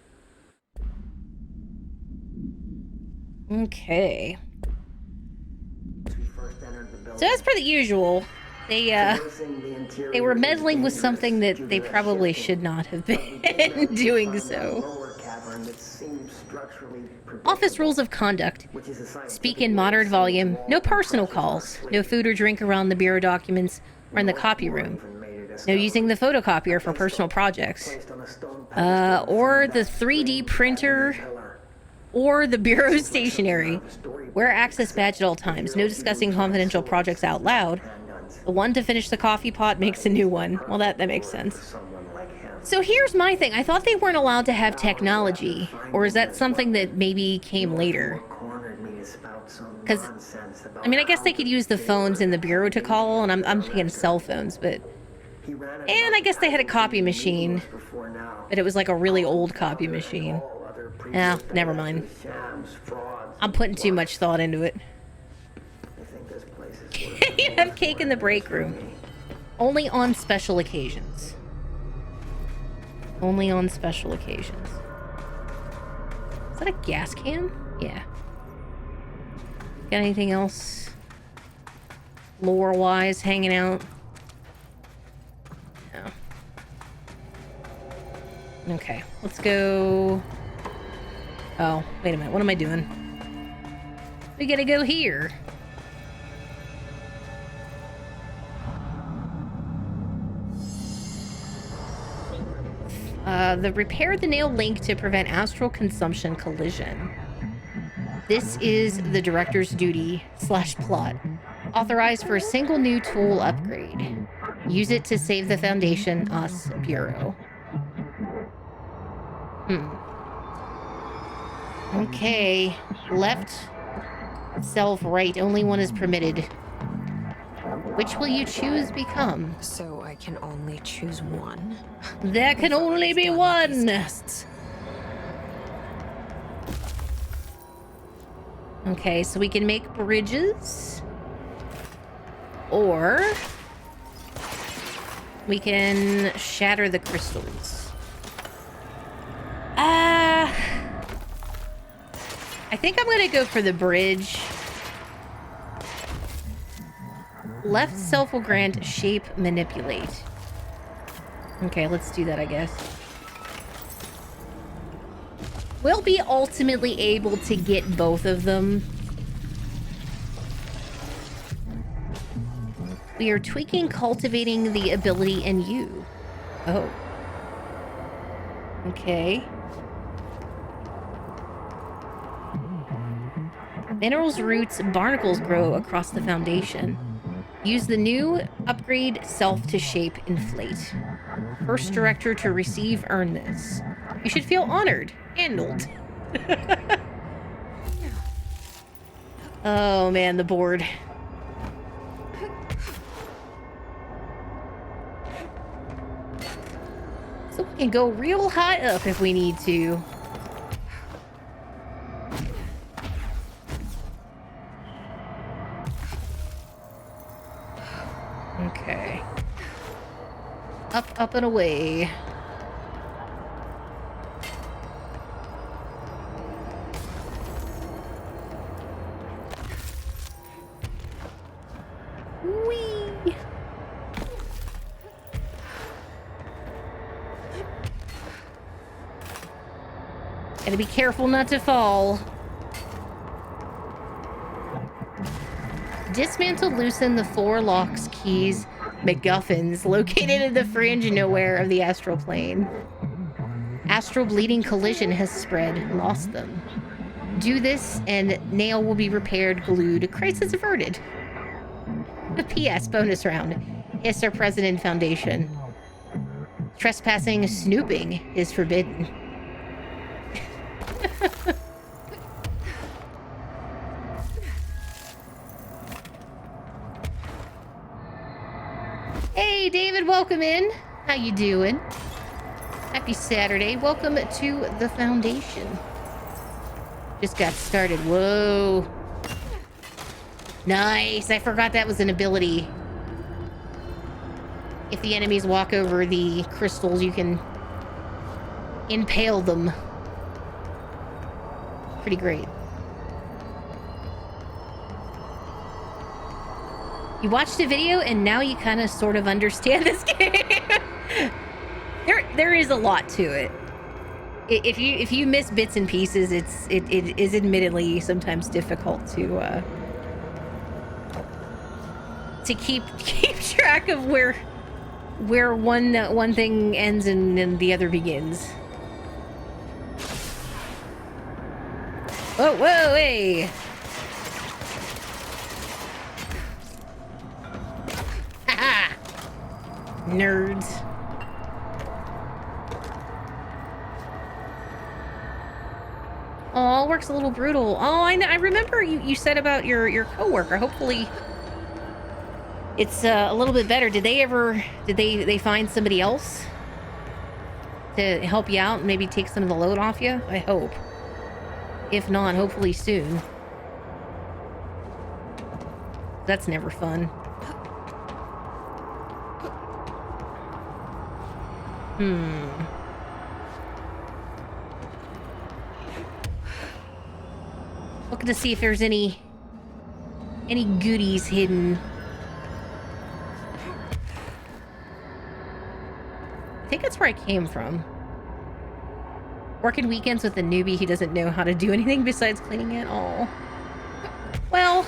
Okay. We first entered the building. So as per the usual, they were meddling with something that they probably should not have been doing so. Office rules of conduct. Speak in moderate volume. No personal calls. No food or drink around the bureau documents or in the copy room. No using the photocopier for personal projects. Or the 3D printer. Or the bureau stationery. Wear access badge at all times. No discussing confidential projects out loud. The one to finish the coffee pot makes a new one. Well, that makes sense. So here's my thing. I thought they weren't allowed to have technology. Or is that something that maybe came later? Because, I mean, I guess they could use the phones in the bureau to call, and I'm thinking cell phones, but... And I guess they had a copy machine. But it was like a really old copy machine. Yeah, never mind. I'm putting too much thought into it. You have cake in the break room. Only on special occasions. Only on special occasions. Is that a gas can? Yeah. Got anything else lore-wise hanging out? No. Okay, let's go... Oh, wait a minute. What am I doing? We gotta go here. The repair the nail link to prevent astral consumption collision. This is the director's duty / plot. Authorized for a single new tool upgrade. Use it to save the Foundation, us, Bureau. Okay. Left, self, right. Only one is permitted. Which will you choose become? So I can only choose one? There can only be one! Okay, so we can make bridges. Or we can shatter the crystals. I think I'm gonna go for the bridge. Left self will grant shape manipulate. Okay, let's do that, I guess. We'll be ultimately able to get both of them. We are tweaking cultivating the ability in you. Oh. Okay. Minerals, roots, barnacles grow across the foundation. Use the new upgrade self to shape inflate. First director to receive earn this. You should feel honored. Handled. Oh man, the board. So we can go real high up if we need to. Okay. Up, up, and away. Whee! Gotta be careful not to fall. Dismantle, loosen the 4 locks, keys, MacGuffins located in the fringe nowhere of the astral plane. Astral bleeding collision has spread. Lost them. Do this and nail will be repaired, glued. Crisis averted. A PS bonus round. Hiss our President Foundation. Trespassing, snooping is forbidden. Hey, David, welcome in. How you doing? Happy Saturday. Welcome to the Foundation. Just got started. Whoa. Nice. I forgot that was an ability. If the enemies walk over the crystals, you can impale them. Pretty great. You watched a video and now you kind of sort of understand this game. There is a lot to it. If you miss bits and pieces, it is admittedly sometimes difficult to keep track of where one thing ends and the other begins. Oh, whoa, hey! Haha! Nerds. Oh, work's a little brutal. Oh, I remember you said about your coworker. Hopefully, it's a little bit better. Did they find somebody else to help you out and maybe take some of the load off you? I hope. If not, hopefully soon. That's never fun. Looking to see if there's any goodies hidden. I think that's where I came from. Working weekends with a newbie who doesn't know how to do anything besides cleaning it. Oh. Well,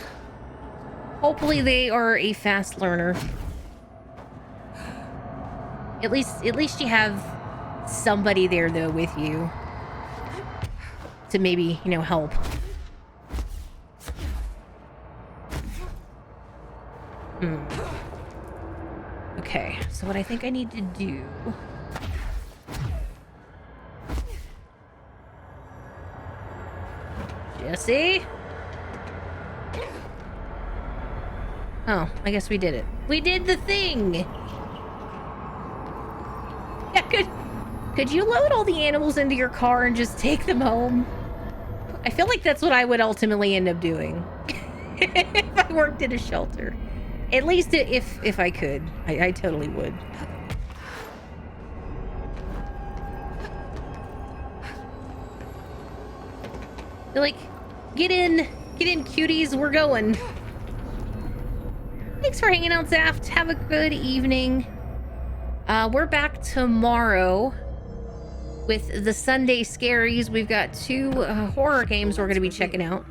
hopefully they are a fast learner. At least you have somebody there though with you to maybe, help. Okay, so what I think I need to do... Jesse? Oh, I guess we did it. We did the thing! Yeah, could you load all the animals into your car and just take them home? I feel like that's what I would ultimately end up doing if I worked in a shelter. At least if I could. I totally would. They're like, get in, cuties, we're going. Thanks for hanging out, Zaft. Have a good evening. We're back tomorrow with the Sunday Scaries. We've got 2 horror games we're going to be checking out.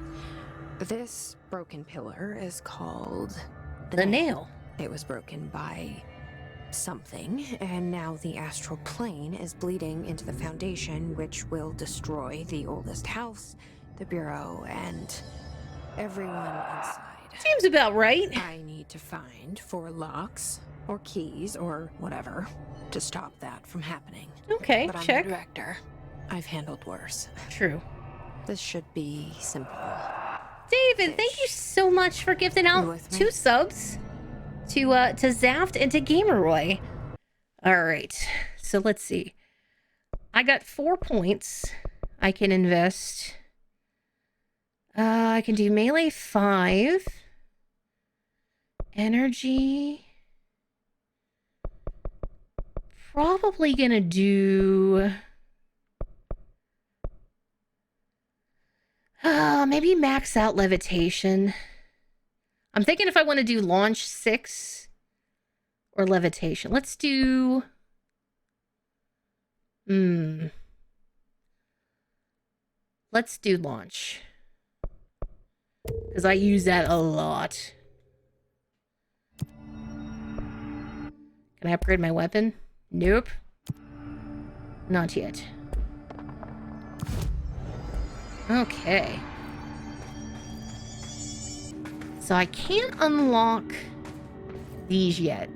This broken pillar is called The Nail. It was broken by something, and now the astral plane is bleeding into the foundation, which will destroy the oldest house, the bureau, and everyone inside. Seems about right. I need to find 4 locks or keys or whatever to stop that from happening. Okay, but I'm check. the director. I've handled worse. True. This should be simple. David, thank you so much for gifting out 2 subs to Zaft and to Gamerroy. All right, so let's see. I got 4 points I can invest. I can do melee 5. Energy. Probably gonna do... maybe max out levitation. I'm thinking if I want to do launch 6 or levitation. Let's do... Let's do launch. Because I use that a lot. Can I upgrade my weapon? Nope. Not yet. Okay. So I can't unlock these yet.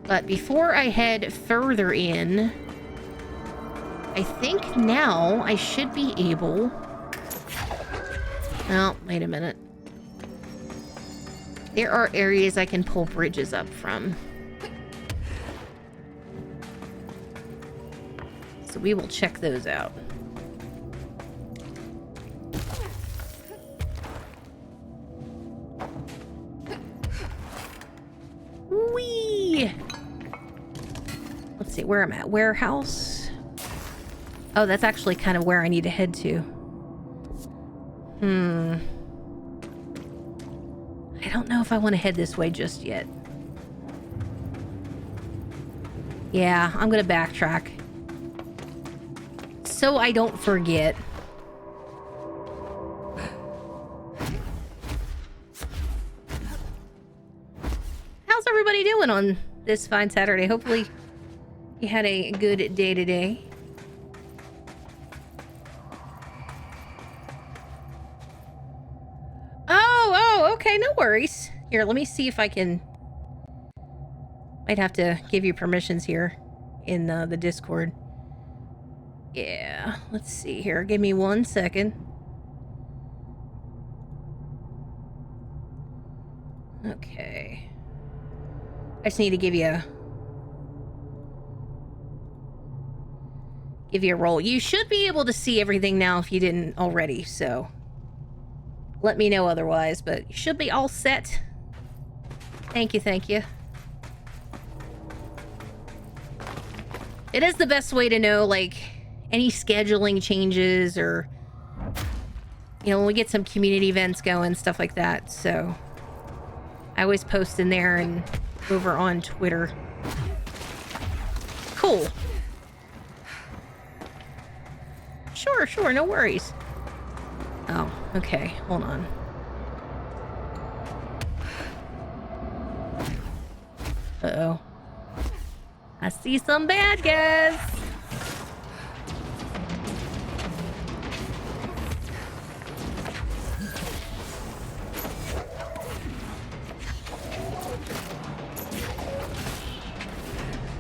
But before I head further in, I think now I should be able... Oh, wait a minute. There are areas I can pull bridges up from. So we will check those out. Whee! Let's see where I'm at. Warehouse. Oh, that's actually kind of where I need to head to. I don't know if I want to head this way just yet. Yeah, I'm gonna backtrack. So I don't forget. How's everybody doing on this fine Saturday? Hopefully you had a good day today. Oh, okay, no worries. Here, let me see if I can... Might have to give you permissions here in the Discord. Yeah, let's see here. Give me 1 second. Okay. I just need to give you a roll. You should be able to see everything now if you didn't already, so let me know otherwise, but you should be all set. Thank you, thank you. It is the best way to know, like, any scheduling changes or, you know, when we get some community events going, stuff like that. So I always post in there and over on Twitter. Cool. Sure, no worries. Oh, okay, hold on. Uh-oh. I see some bad guys.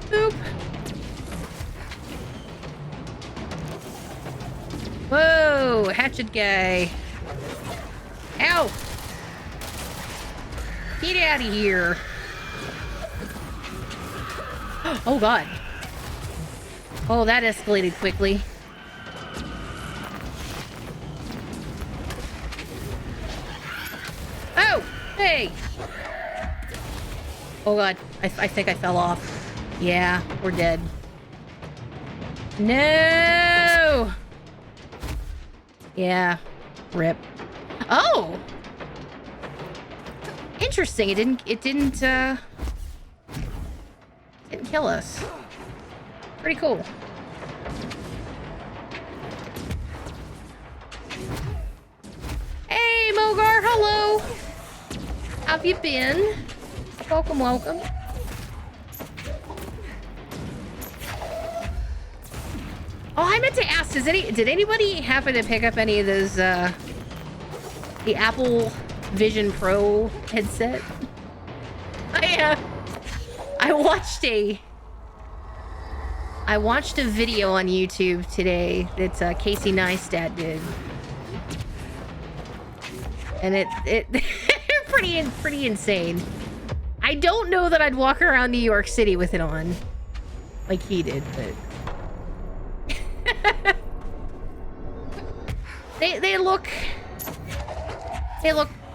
Boop. Whoa, hatchet guy. Ow. Get out of here. Oh god. Oh, that escalated quickly. Hey! Oh god, I think I fell off. Yeah, we're dead. No! Yeah, rip. Oh! Interesting, it didn't kill us. Pretty cool. Hey, Mogar, hello! How have you been? Welcome, welcome. Oh, I meant to ask, did anybody happen to pick up any of those, the Apple Vision Pro headset? I watched a video on YouTube today that Casey Neistat did. And it pretty insane. I don't know that I'd walk around New York City with it on like he did, but they look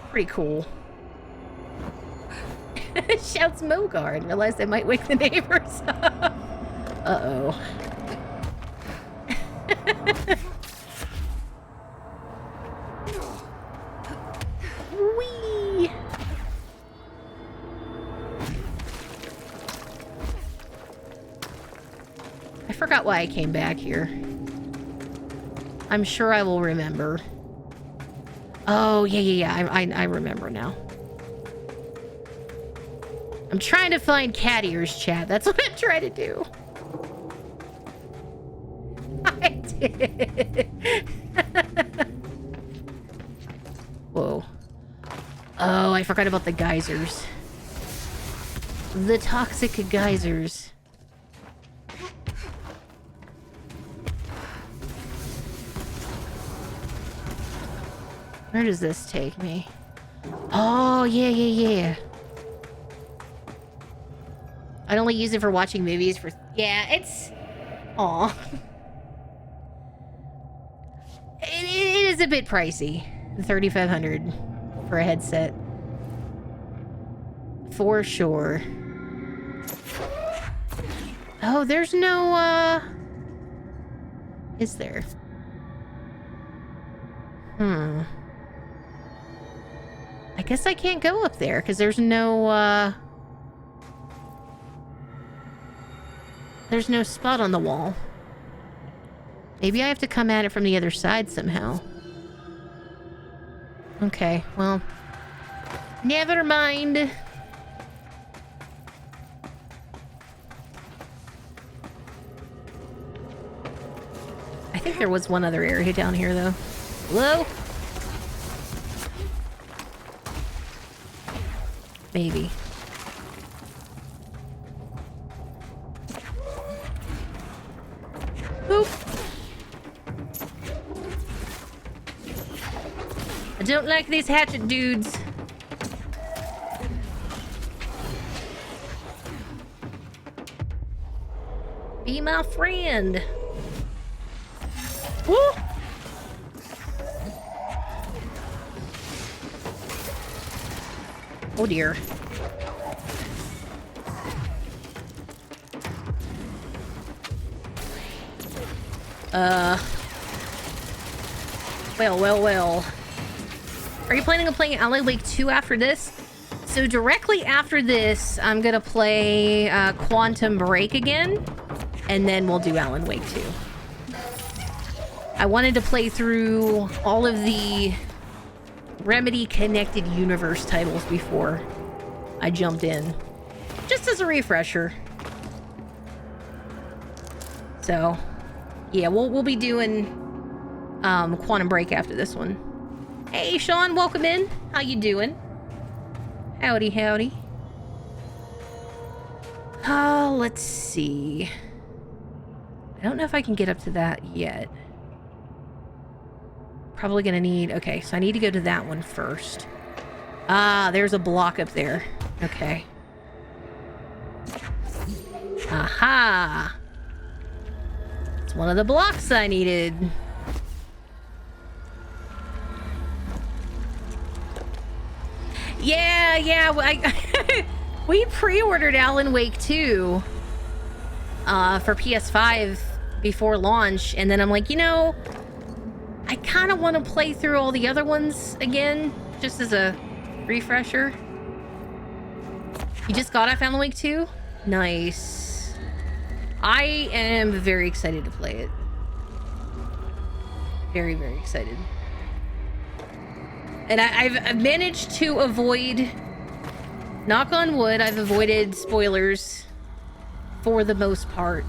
pretty cool. Shouts Mogar and realized they might wake the neighbors up. Uh-oh. Whee! I forgot why I came back here. I'm sure I will remember. Oh, yeah. I remember now. I'm trying to find cat ears, chat. That's what I'm trying to do. I did. Whoa. Oh, I forgot about the geysers. The toxic geysers. Where does this take me? Oh, yeah. I'd only use it for watching movies for... Yeah, it's... Aw. It is a bit pricey. $3,500 for a headset. For sure. Oh, there's no, Is there? I guess I can't go up there, because there's no, there's no spot on the wall. Maybe I have to come at it from the other side somehow. Okay, well... Never mind. I think there was one other area down here, though. Hello? Maybe. Boop. I don't like these hatchet dudes. Be my friend. Woo! Oh dear. Well. Are you planning on playing Alan Wake 2 after this? So directly after this, I'm gonna play Quantum Break again, and then we'll do Alan Wake 2. I wanted to play through all of the Remedy Connected Universe titles before I jumped in, just as a refresher. So, yeah, we'll be doing Quantum Break after this one. Hey, Sean, welcome in. How you doing? Howdy. Oh, let's see. I don't know if I can get up to that yet. Probably gonna need... Okay, so I need to go to that one first. Ah, there's a block up there. Okay. Aha! It's one of the blocks I needed. Yeah, Yeah, we pre-ordered Alan Wake 2 for PS5 before launch, and then I'm like, you know, I kind of want to play through all the other ones again, just as a refresher. You just got off Alan Wake 2? Nice. I am very excited to play it. Very, very excited. And I've managed to avoid, knock on wood, I've avoided spoilers for the most part.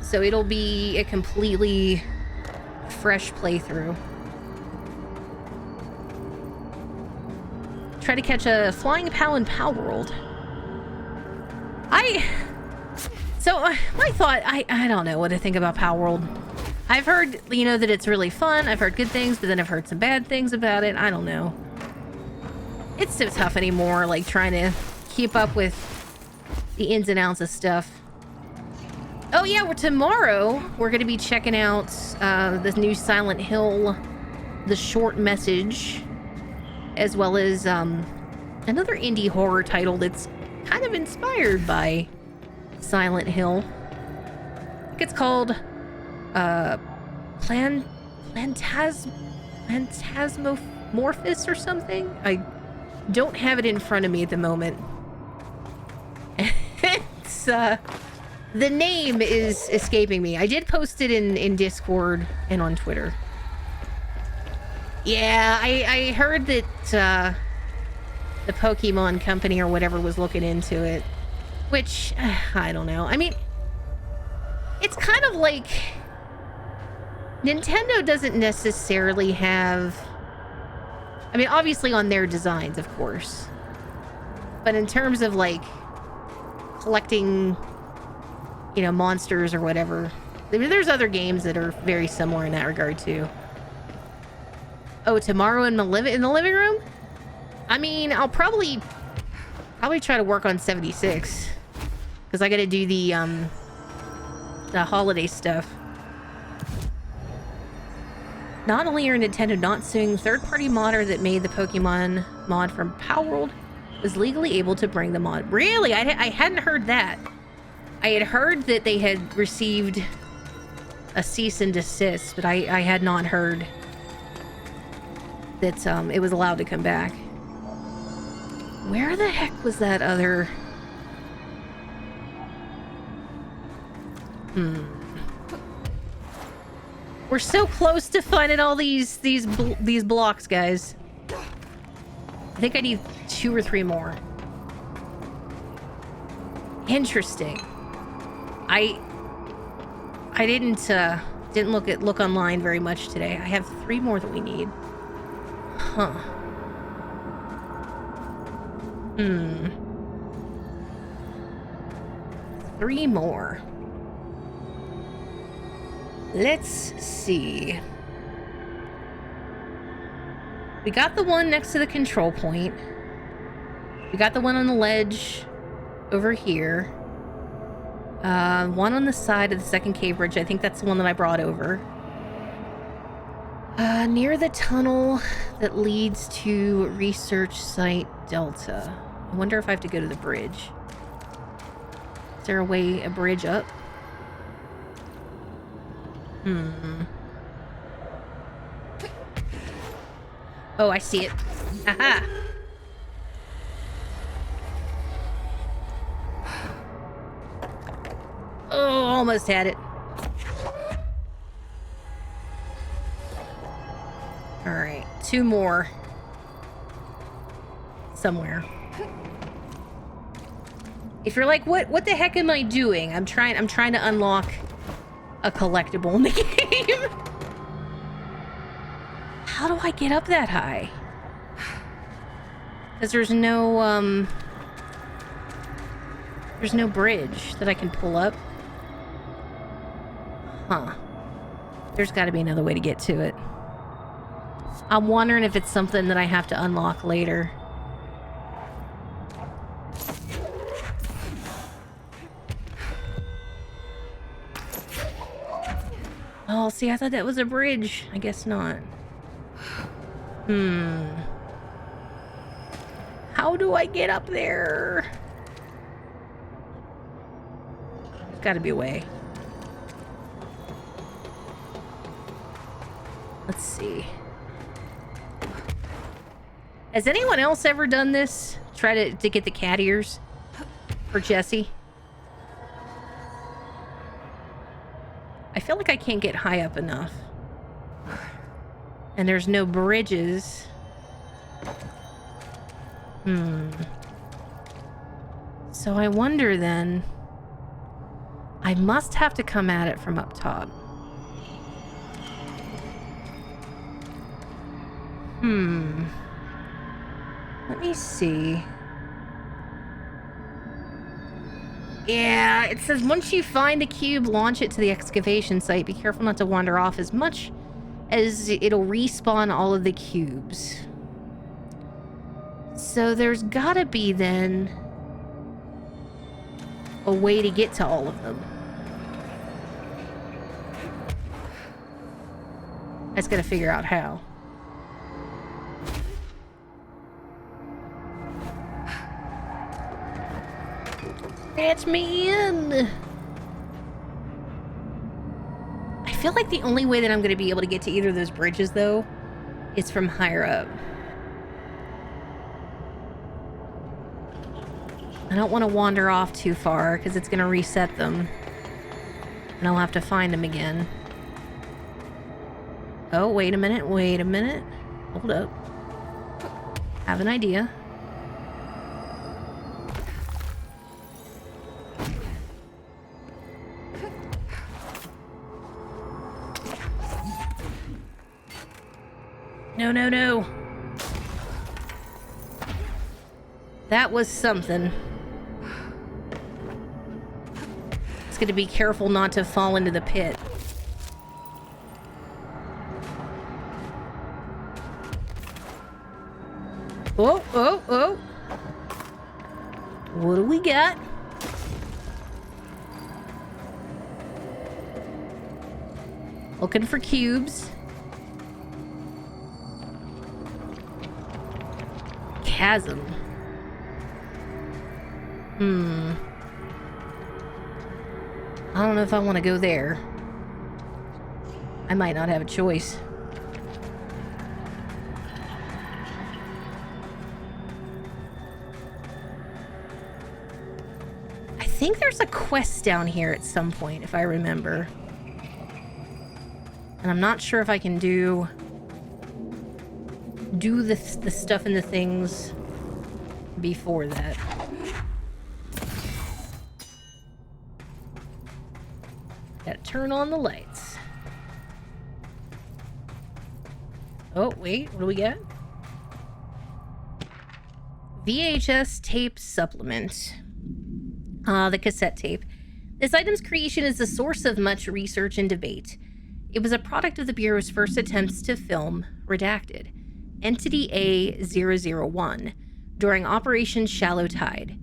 So it'll be a completely fresh playthrough. Try to catch a flying POW in POW World. So my thought, I don't know what to think about POW World. I've heard, you know, that it's really fun. I've heard good things, but then I've heard some bad things about it. I don't know. It's so tough anymore, like trying to keep up with the ins and outs of stuff. Oh yeah, tomorrow we're going to be checking out the new Silent Hill, The Short Message, as well as another indie horror title that's kind of inspired by Silent Hill. I think it's called Phantasmorphous or something. I don't have it in front of me at the moment. It's the name is escaping me. I did post it in Discord and on Twitter. Yeah, I heard that the Pokemon company or whatever was looking into it, which I don't know. I mean, it's kind of like Nintendo doesn't necessarily have, I mean, obviously on their designs, of course, but in terms of like collecting, you know, monsters or whatever, I mean, there's other games that are very similar in that regard too. Oh, tomorrow in the living room? I mean, I'll probably try to work on 76 because I got to do the holiday stuff. Not only are Nintendo not suing, third-party modder that made the Pokemon mod from POW World was legally able to bring the mod. Really? I hadn't heard that. I had heard that they had received a cease and desist, but I had not heard that it was allowed to come back. Where the heck was that other... We're so close to finding all these blocks, guys. I think I need 2 or 3 more. Interesting. I didn't look online very much today. I have 3 more that we need. Huh. 3 more. Let's see. We got the one next to the control point. We got the one on the ledge over here. One on the side of the second cave bridge. I think that's the one that I brought over. Near the tunnel that leads to Research Site Delta. I wonder if I have to go to the bridge. Is there a bridge up? Oh, I see it. Aha! Oh, almost had it. Alright, 2 more. Somewhere. If you're like, what the heck am I doing? I'm trying to unlock a collectible in the game. How do I get up that high? Because there's no bridge that I can pull up. Huh. There's got to be another way to get to it. I'm wondering if it's something that I have to unlock later. Oh, see, I thought that was a bridge. I guess not. How How do I get up there? There's gotta be a way. Let's see. Has anyone else ever done this? Try to get the cat ears for Jesse? I feel like I can't get high up enough. And there's no bridges. So I wonder then... I must have to come at it from up top. Let me see. Yeah, it says once you find a cube, launch it to the excavation site. Be careful not to wander off as much as it'll respawn all of the cubes. So there's gotta be then a way to get to all of them. I just gotta figure out how. Catch me in! I feel like the only way that I'm gonna be able to get to either of those bridges, though, is from higher up. I don't want to wander off too far, because it's gonna reset them. And I'll have to find them again. Oh, wait a minute, wait a minute. Hold up. Have an idea. No, no, no. That was something. It's gonna be careful not to fall into the pit. Oh, oh, oh. What do we got? Looking for cubes. Chasm. I don't know if I want to go there. I might not have a choice. I think there's a quest down here at some point, if I remember. And I'm not sure if I can do the stuff and the things before that. Gotta turn on the lights. Oh, wait, what do we got? VHS tape supplement. The cassette tape. This item's creation is the source of much research and debate. It was a product of the Bureau's first attempts to film Redacted, Entity A001, during Operation Shallow Tide.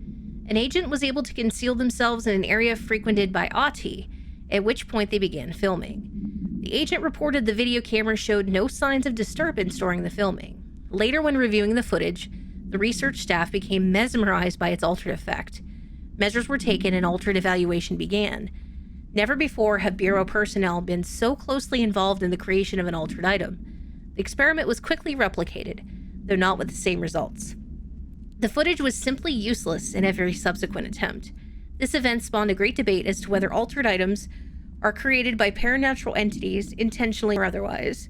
An agent was able to conceal themselves in an area frequented by Auti, at which point they began filming. The agent reported the video camera showed no signs of disturbance during the filming. Later, when reviewing the footage, the research staff became mesmerized by its altered effect. Measures were taken and altered evaluation began. Never before have Bureau personnel been so closely involved in the creation of an altered item. The experiment was quickly replicated, though not with the same results. The footage was simply useless in every subsequent attempt. This event spawned a great debate as to whether altered items are created by paranatural entities, intentionally or otherwise.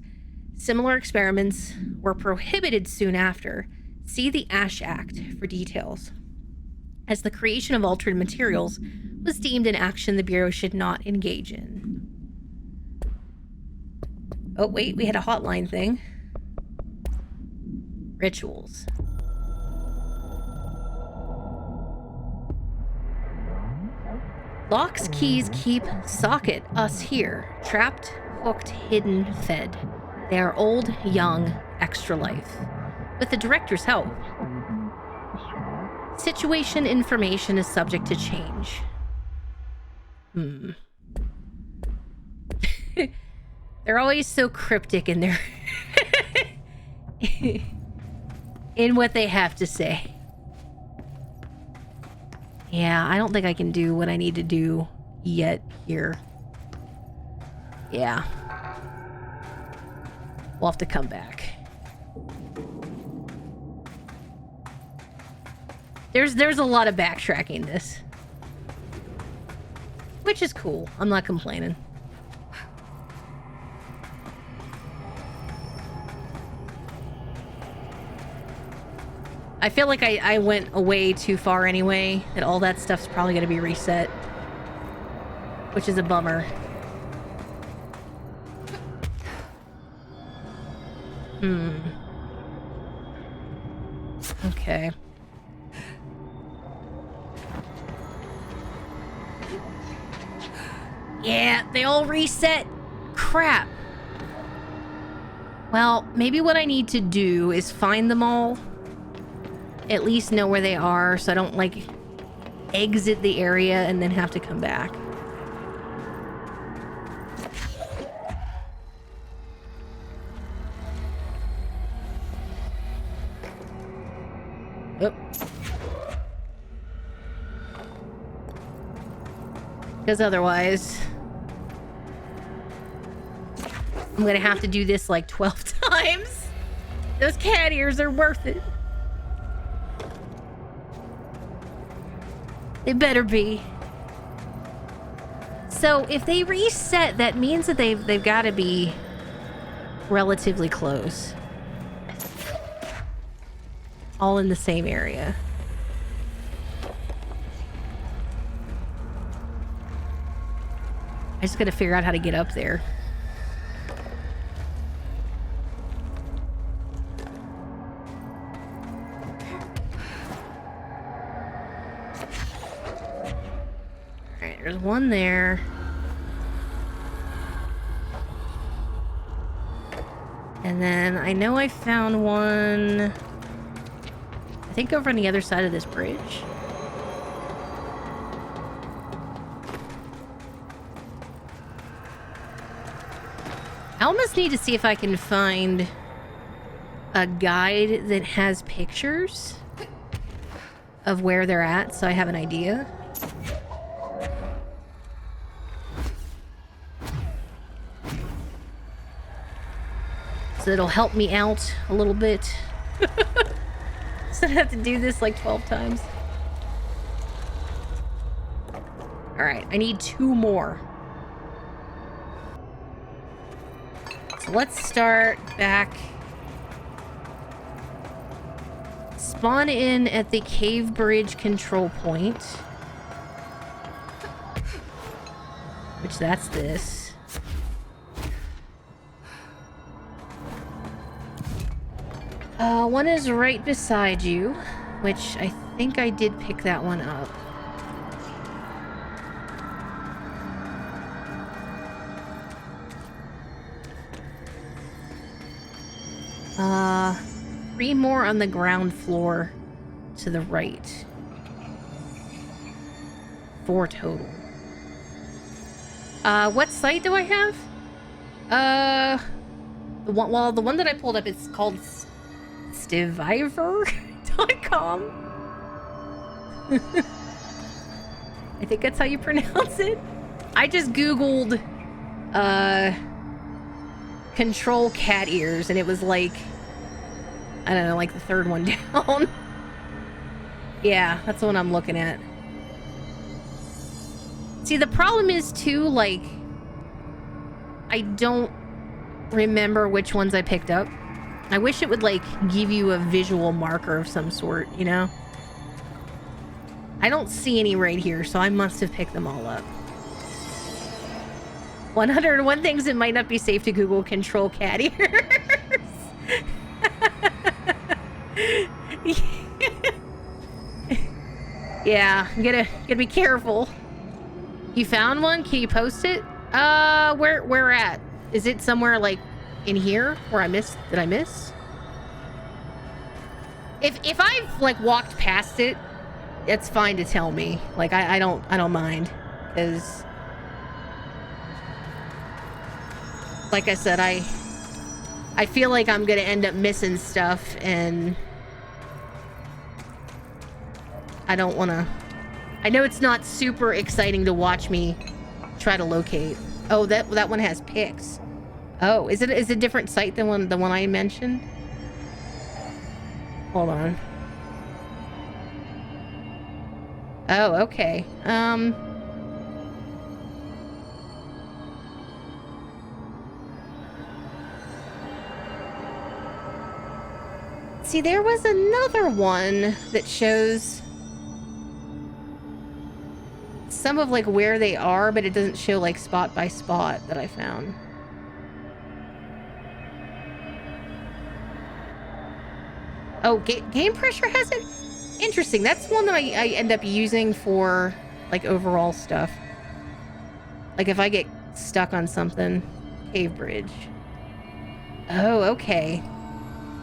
Similar experiments were prohibited soon after. See the Ash Act for details. As the creation of altered materials was deemed an action the Bureau should not engage in. Oh, wait, we had a hotline thing. Rituals. Locks, keys, keep, socket, us here. Trapped, hooked, hidden, fed. They are old, young, extra life. With the director's help. Situation information is subject to change. They're always so cryptic in their... in what they have to say. Yeah, I don't think I can do what I need to do yet here. Yeah. We'll have to come back. There's a lot of backtracking this. Which is cool. I'm not complaining. I feel like I went away too far anyway, that all that stuff's probably going to be reset. Which is a bummer. Okay. Yeah, they all reset. Crap. Well, maybe what I need to do is find them all. At least know where they are so I don't, like, exit the area and then have to come back. Oh. Because otherwise, I'm gonna have to do this like 12 times. Those cat ears are worth it. They better be. So if they reset, that means that they've got to be relatively close. All in the same area. I just got to figure out how to get up there. There's one there. And then I know I found one, I think over on the other side of this bridge. I almost need to see if I can find a guide that has pictures of where they're at so I have an idea. So it'll help me out a little bit. So I have to do this like 12 times. Alright, I need 2 more. So let's start back. Spawn in at the cave bridge control point. Which that's this. One is right beside you, which I think I did pick that one up. Three more on the ground floor to the right. 4 total. What site do I have? The one that I pulled up, it's called Stiviver.com. I think that's how you pronounce it. I just googled control cat ears and it was like, I don't know, like the 3rd one down. Yeah, that's the one I'm looking at. See, the problem is too, like, I don't remember which ones I picked up. I wish it would, like, give you a visual marker of some sort, you know? I don't see any right here, so I must have picked them all up. 101 things it might not be safe to Google control cat ears. Yeah, I'm gonna be careful. You found one? Can you post it? Where at? Is it somewhere, like, in here where I missed? Did I miss? If I've, like, walked past it, it's fine to tell me. Like, I don't mind, because like I said, I feel like I'm gonna end up missing stuff, and I don't want to I know it's not super exciting to watch me try to locate. Oh, that one has pics. Oh, is it a different site than the one I mentioned? Hold on. Oh, okay. See, there was another one that shows some of like where they are, but it doesn't show like spot by spot that I found. Oh, game pressure has it? Interesting. That's one that I end up using for like overall stuff. Like if I get stuck on something. Cave bridge. Oh, okay.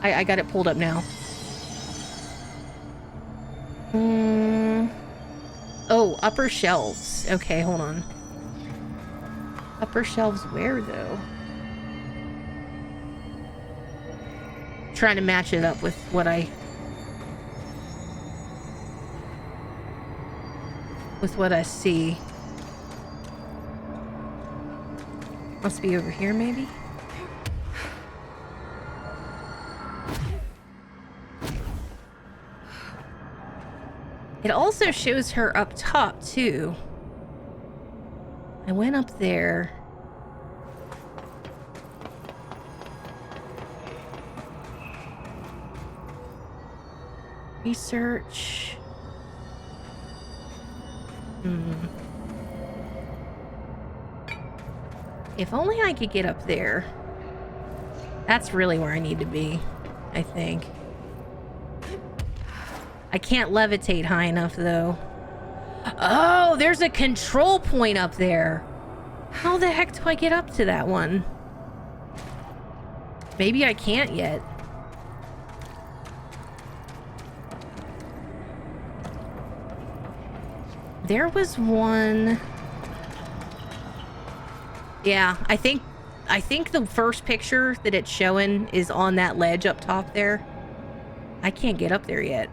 I got it pulled up now. Oh, upper shelves. Okay, hold on. Upper shelves where, though? Trying to match it up with what I see. Must be over here, maybe? It also shows her up top, too. I went up there. Research. If only I could get up there. That's really where I need to be, I think. I can't levitate high enough, though. Oh, there's a control point up there. How the heck do I get up to that one? Maybe I can't yet. There was one... Yeah, I think the first picture that it's showing is on that ledge up top there. I can't get up there yet.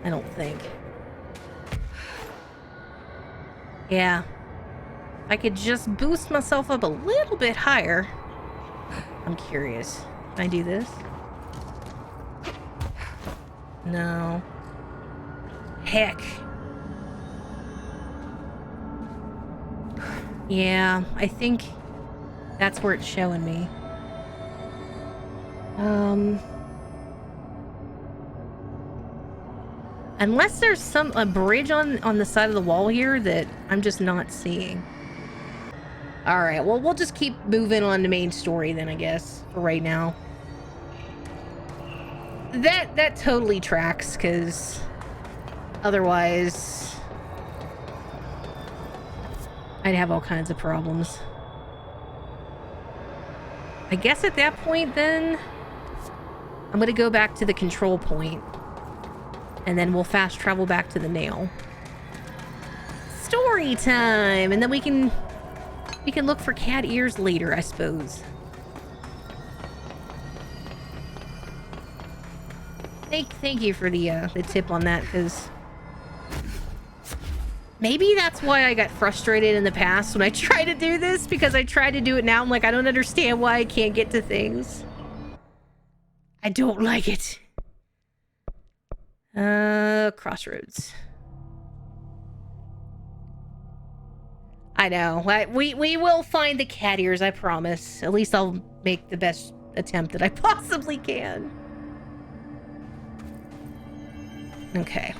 I don't think. Yeah. If I could just boost myself up a little bit higher. I'm curious. Can I do this? No. Heck. Yeah, I think that's where it's showing me. Unless there's a bridge on the side of the wall here that I'm just not seeing. Alright, well, we'll just keep moving on to main story then, I guess, for right now. That totally tracks, because otherwise I'd have all kinds of problems. I guess at that point, then, I'm going to go back to the control point. And then we'll fast travel back to the nail. Story time! And then we can look for cat ears later, I suppose. Thank you for the tip on that, because maybe that's why I got frustrated in the past when I tried to do this, because I tried to do it now. I'm like, I don't understand why I can't get to things. I don't like it. Crossroads. I know. We will find the cat ears, I promise. At least I'll make the best attempt that I possibly can. Okay.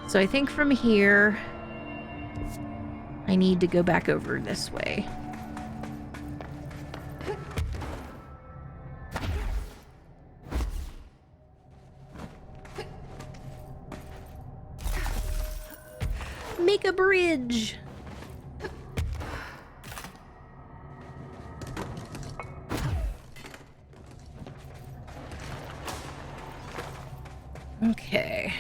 So I think from here, I need to go back over this way. Make a bridge. Okay.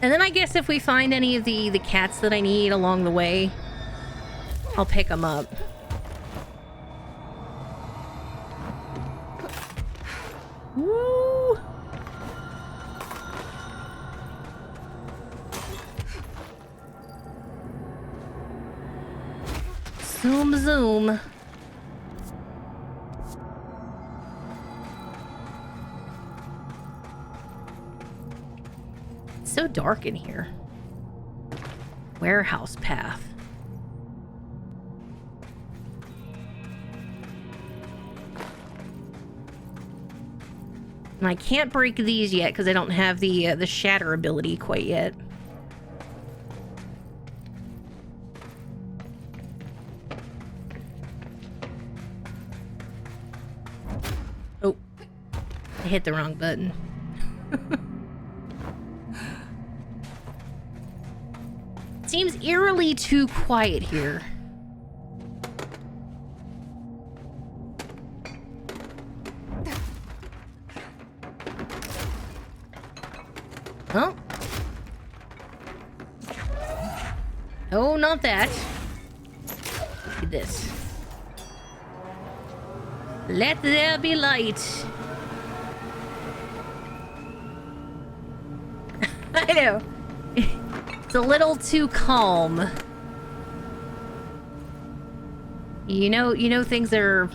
And then I guess if we find any of the cats that I need along the way, I'll pick them up. Woo! Zoom, zoom. It's so dark in here. Warehouse path. And I can't break these yet because I don't have the shatter ability quite yet. Oh, I hit the wrong button. Seems eerily too quiet here. Oh. Oh, not that. Look at this. Let there be light. I know. It's a little too calm. You know things are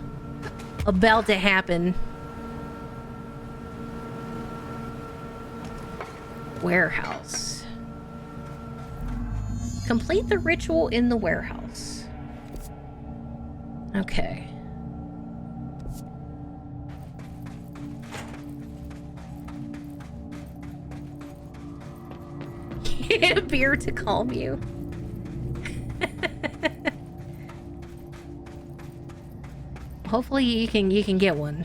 about to happen. Warehouse. Complete the ritual in the warehouse. Okay. Get a beer to calm you. Hopefully you can get one.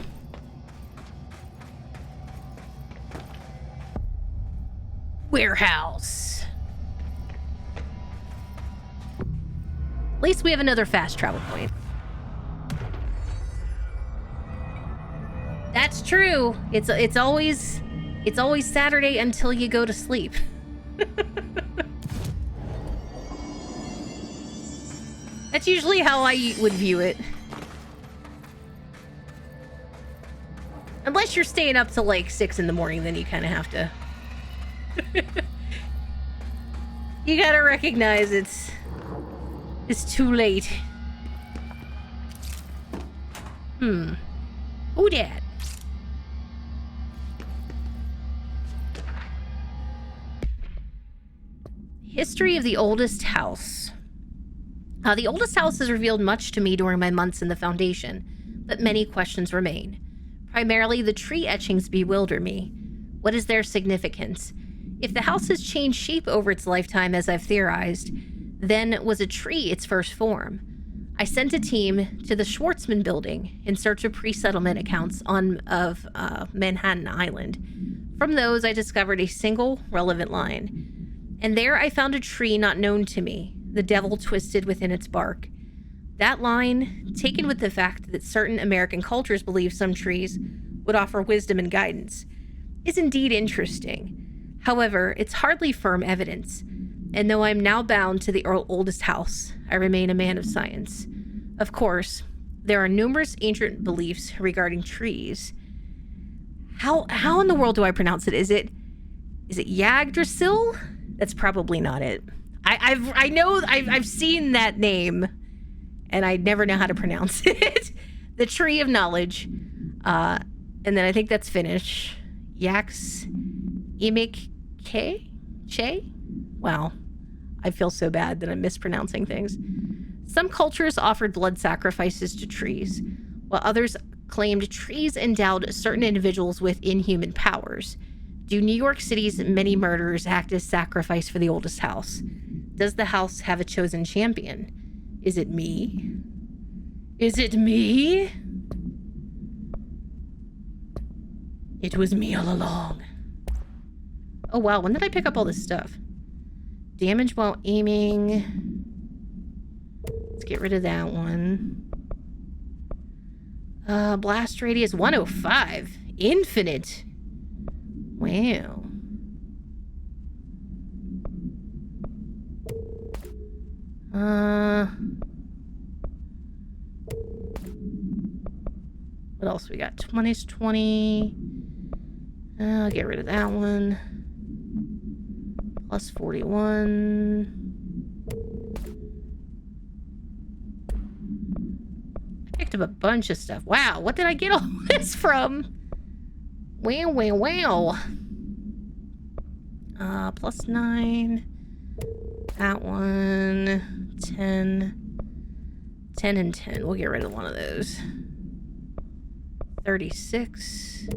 Warehouse. At least we have another fast travel point. That's true. It's always Saturday until you go to sleep. That's usually how I would view it. Unless you're staying up till like 6 in the morning, then you kind of have to. You gotta recognize it's too late. Who dat? History of the oldest house. The oldest house has revealed much to me during my months in the Foundation, but many questions remain. Primarily, the tree etchings bewilder me. What is their significance? If the house has changed shape over its lifetime, as I've theorized, then was a tree its first form? I sent a team to the Schwartzman building in search of pre-settlement accounts of Manhattan Island. From those, I discovered a single relevant line. And there I found a tree not known to me, the devil twisted within its bark. That line, taken with the fact that certain American cultures believe some trees would offer wisdom and guidance, is indeed interesting. However, it's hardly firm evidence, and though I am now bound to the oldest house, I remain a man of science. Of course, there are numerous ancient beliefs regarding trees. How in the world do I pronounce it? Is it Yggdrasil? That's probably not it. I've seen that name, and I never know how to pronounce it. The Tree of Knowledge, and then I think that's Finnish. Yaks, Imik Che? Wow, I feel so bad that I'm mispronouncing things. Some cultures offered blood sacrifices to trees, while others claimed trees endowed certain individuals with inhuman powers. Do New York City's many murders act as sacrifice for the oldest house? Does the house have a chosen champion? Is it me? Is it me? It was me all along. Oh wow, when did I pick up all this stuff? Damage while aiming. Let's get rid of that one. Blast radius 105. Infinite. Wow. What else we got? 20's 20. I'll get rid of that one. Plus 41. picked up a bunch of stuff. Wow, what did I get all this from? Wow, wow, wow. +9. That one. 10. 10 and 10. We'll get rid of one of those. 36.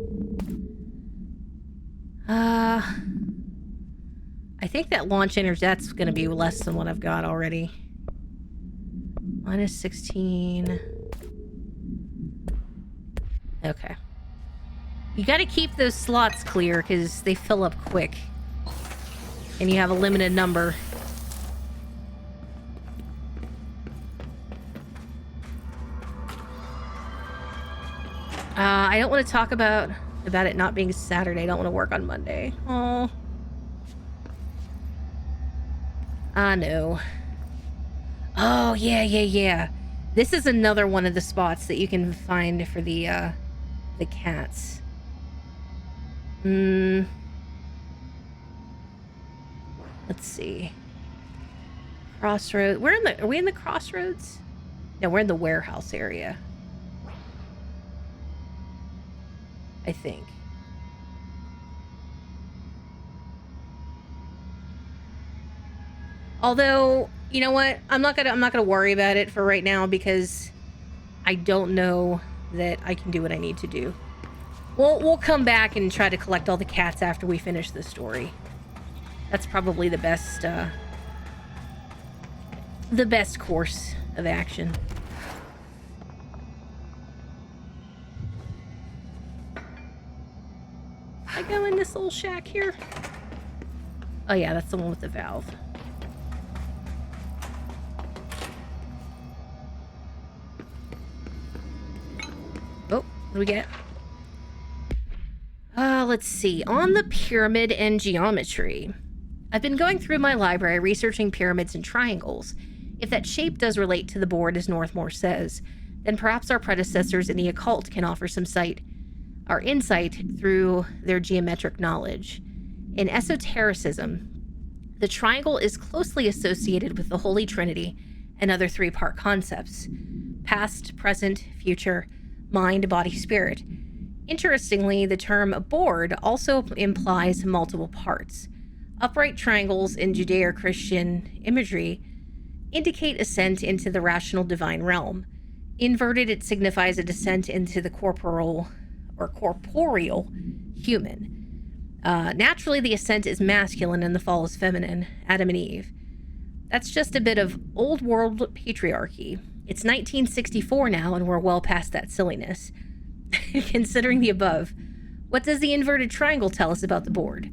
I think that launch energy, that's going to be less than what I've got already. Minus 16. Okay. You got to keep those slots clear because they fill up quick. And you have a limited number. I don't want to talk about it not being Saturday. I don't want to work on Monday. Oh. I know. Oh, yeah. This is another one of the spots that you can find for the cats. Let's see. Crossroads. Are we in the crossroads? No, we're in the warehouse area. I think. Although, you know what? I'm not gonna worry about it for right now because I don't know that I can do what I need to do. We'll come back and try to collect all the cats after we finish the story. That's probably the best course of action. I go in this little shack here. Oh yeah, that's the one with the valve. Oh, what do we get? Let's see. On the pyramid and geometry. I've been going through my library researching pyramids and triangles. If that shape does relate to the board as Northmore says, then perhaps our predecessors in the occult can offer some insight through their geometric knowledge. In esotericism, the triangle is closely associated with the Holy Trinity and other three-part concepts: past, present, future, mind, body, spirit. Interestingly, the term board also implies multiple parts. Upright triangles in Judeo-Christian imagery indicate ascent into the rational divine realm. Inverted, it signifies a descent into the corporeal human. Naturally, the ascent is masculine and the fall is feminine, Adam and Eve. That's just a bit of old world patriarchy. It's 1964 now, and we're well past that silliness. Considering the above, what does the inverted triangle tell us about the board?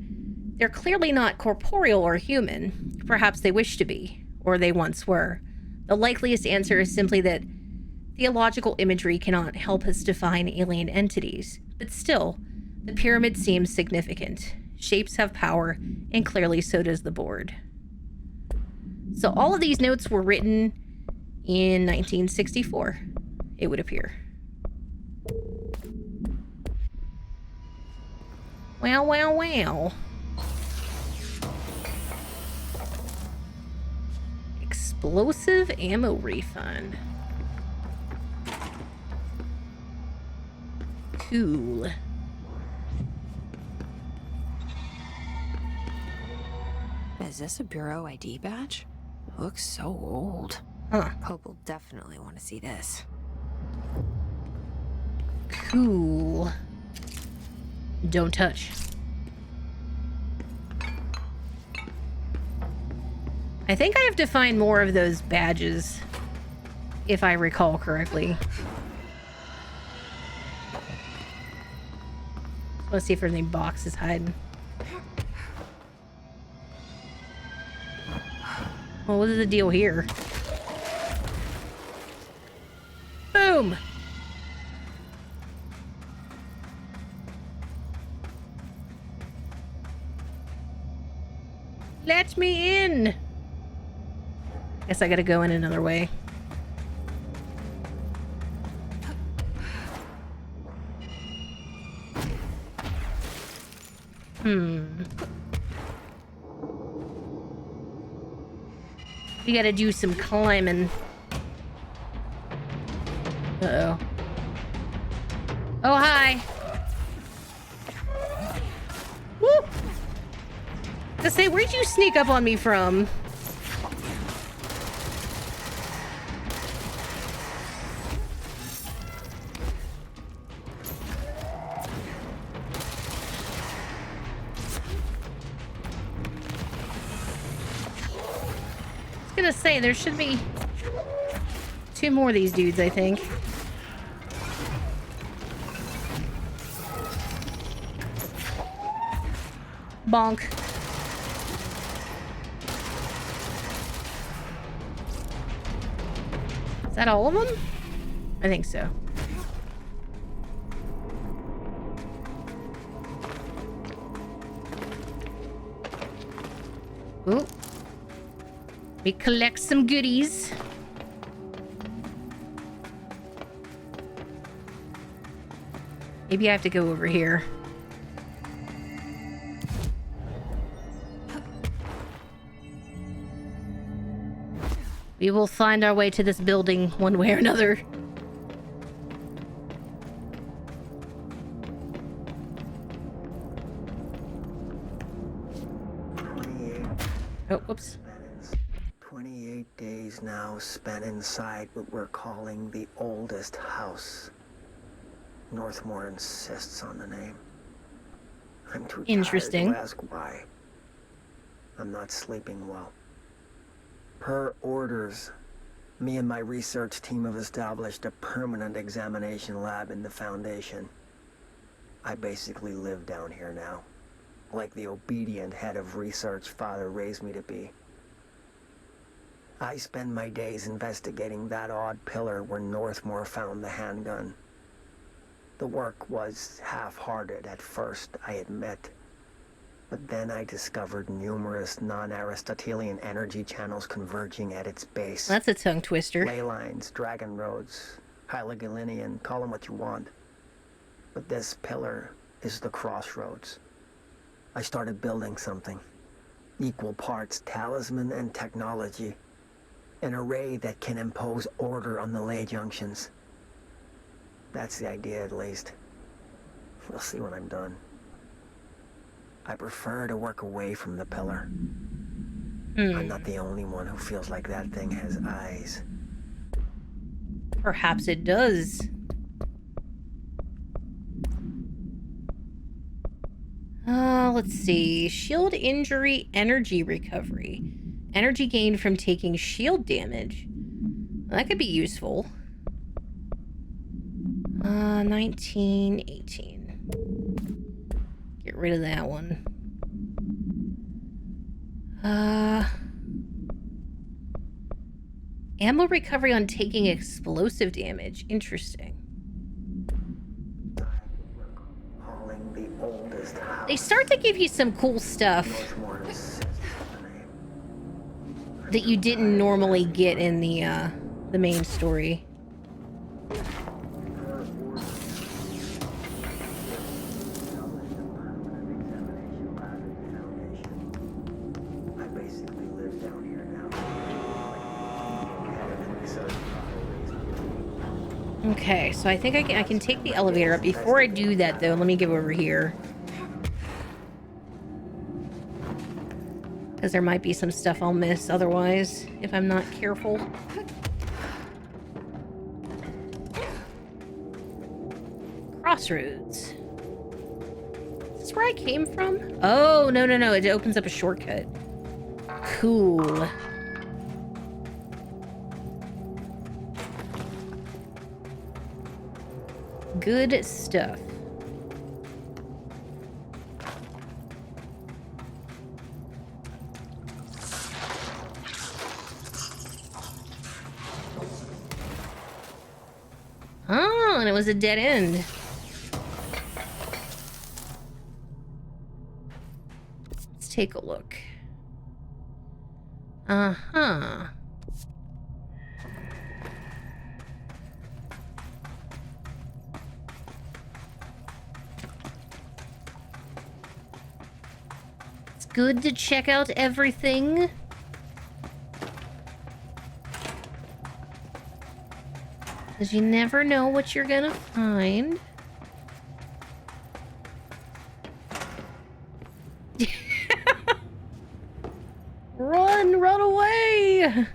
They're clearly not corporeal or human. Perhaps they wish to be, or they once were. The likeliest answer is simply that theological imagery cannot help us define alien entities, but still, the pyramid seems significant. Shapes have power, and clearly so does the board. So all of these notes were written in 1964, it would appear. Wow, wow, wow. Explosive ammo refund. Cool. Is this a Bureau ID badge? It looks so old. Huh. Pope will definitely want to see this. Cool. Don't touch. I think I have to find more of those badges, if I recall correctly. Let's see if there's any boxes hiding. Well, what is the deal here? Boom! Let me in! Guess I gotta go in another way. We gotta do some climbing. Uh-oh. Oh, hi. Woo! To say, where'd you sneak up on me from? I was gonna say, there should be 2 more of these dudes, I think. Bonk. Is that all of them? I think so. Ooh. We collect some goodies. Maybe I have to go over here. We will find our way to this building one way or another. Oh, whoops. 28 days now spent inside what we're calling the oldest house. Northmore insists on the name. I'm too Interesting. tired to ask why. I'm not sleeping well. Per orders, me and my research team have established a permanent examination lab in the Foundation. I basically live down here now, like the obedient head of research Father raised me to be. I spend my days investigating that odd pillar where Northmore found the handgun. The work was half-hearted at first, I admit. But then I discovered numerous non-Aristotelian energy channels converging at its base. That's a tongue twister. Ley lines, dragon roads, Hyligalinian, call them what you want. But this pillar is the crossroads. I started building something. Equal parts talisman and technology. An array that can impose order on the ley junctions. That's the idea, at least. We'll see when I'm done. I prefer to work away from the pillar. I'm not the only one who feels like that thing has eyes. Perhaps it does. Let's see. Shield injury, energy recovery. Energy gained from taking shield damage. That could be useful. 19, 18. Get rid of that one. Ammo recovery on taking explosive damage. Interesting. Calling the oldest house. They start to give you some cool stuff Northmore insists on the name. that you didn't normally get in the main story. I basically live down here now. Okay, so I think I can take the elevator up. Before I do that, though, let me go over here. Because there might be some stuff I'll miss otherwise, if I'm not careful. Crossroads. Is this where I came from? Oh, no, no, no. It opens up a shortcut. Cool. Good stuff. Oh, and it was a dead end. Let's take a look. Uh-huh. It's good to check out everything. Because you never know what you're gonna find. Run away!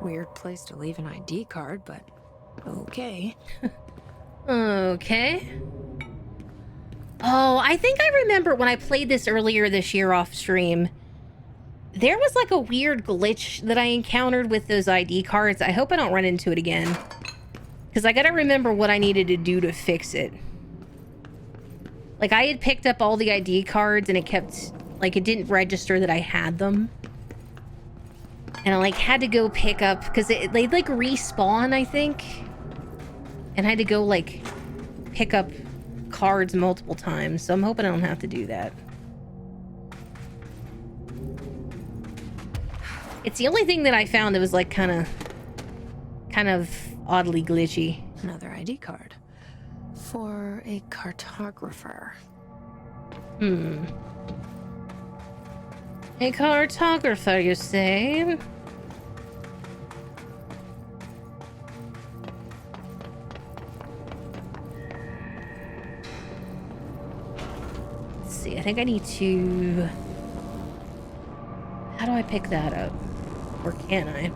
Weird place to leave an ID card, but okay. Okay. Oh, I think I remember when I played this earlier this year off stream. There was like a weird glitch that I encountered with those ID cards. I hope I don't run into it again. Because I gotta remember what I needed to do to fix it. Like, I had picked up all the ID cards and it kept... Like, it didn't register that I had them. And I, like, had to go pick up... Because they, like, respawn, I think. And I had to go, like, pick up cards multiple times. So I'm hoping I don't have to do that. It's the only thing that I found that was, like, kind of oddly glitchy. Another ID card. For a cartographer. A cartographer, you say? Let's see, I think I need to... How do I pick that up? Or can I?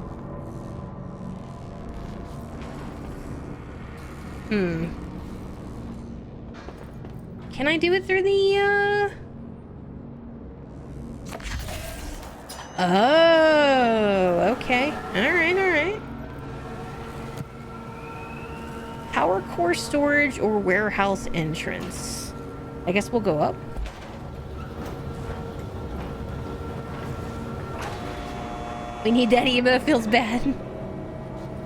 Can I do it through the, Oh, okay. Alright. Power core storage or warehouse entrance. I guess we'll go up. We need that emo. Feels bad.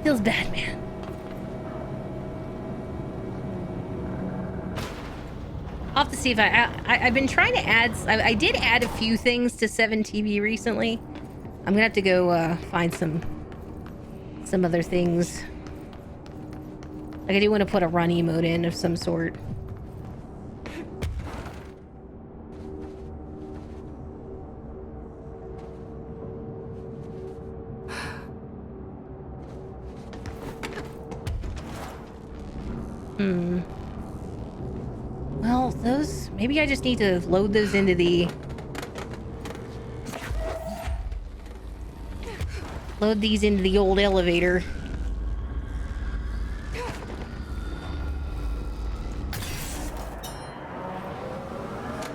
Feels bad, man. I'll have to see if I've been trying to add... I did add a few things to 7TV recently. I'm gonna have to go find some other things. Like, I do want to put a run emote in of some sort. Well, those... Maybe I just need to load those into the... Load these into the old elevator.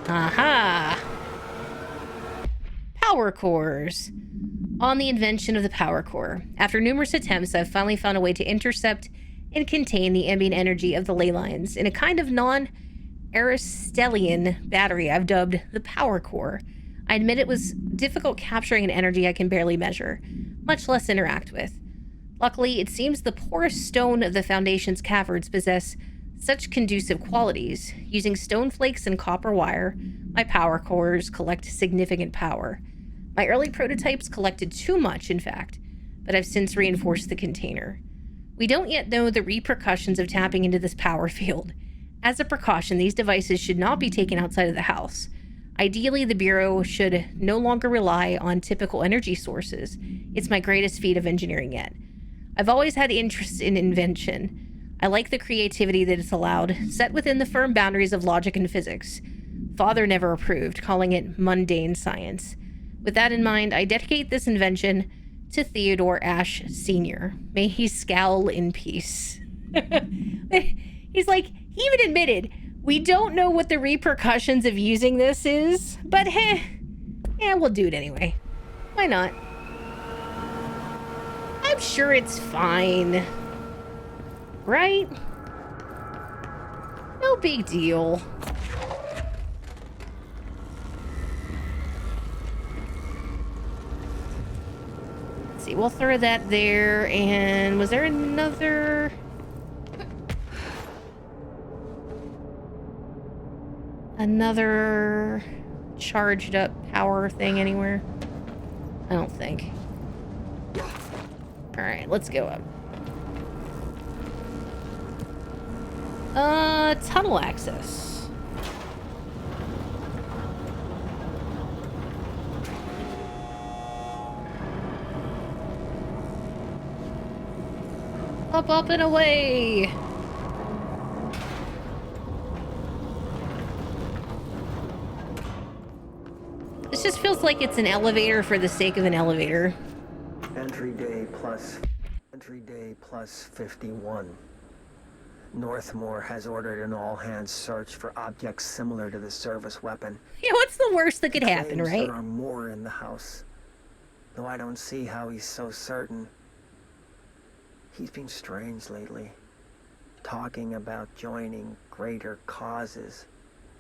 Aha! Power cores. On the invention of the power core. After numerous attempts, I've finally found a way to intercept and contain the ambient energy of the ley lines in a kind of non-Aristotelian battery I've dubbed the power core. I admit it was difficult capturing an energy I can barely measure, much less interact with. Luckily, it seems the porous stone of the Foundation's caverns possess such conducive qualities. Using stone flakes and copper wire, my power cores collect significant power. My early prototypes collected too much, in fact, but I've since reinforced the container. We don't yet know the repercussions of tapping into this power field. As a precaution, these devices should not be taken outside of the house. Ideally, the Bureau should no longer rely on typical energy sources. It's my greatest feat of engineering yet. I've always had interest in invention. I like the creativity that it's allowed, set within the firm boundaries of logic and physics. Father never approved, calling it mundane science. With that in mind, I dedicate this invention to Theodore Ashe Sr. May he scowl in peace. He's like, he even admitted, we don't know what the repercussions of using this is, but yeah, we'll do it anyway. Why not? I'm sure it's fine. Right? No big deal. Let's see, we'll throw that there, and was there another... Another charged up power thing anywhere? I don't think. Alright, let's go up. Tunnel access. up and away. This just feels like it's an elevator for the sake of an elevator. Entry day plus 51. Northmore has ordered an all-hands search for objects similar to the service weapon. Yeah, what's the worst that could happen, Claims right? There are more in the house, though I don't see how he's so certain. He's been strange lately, talking about joining greater causes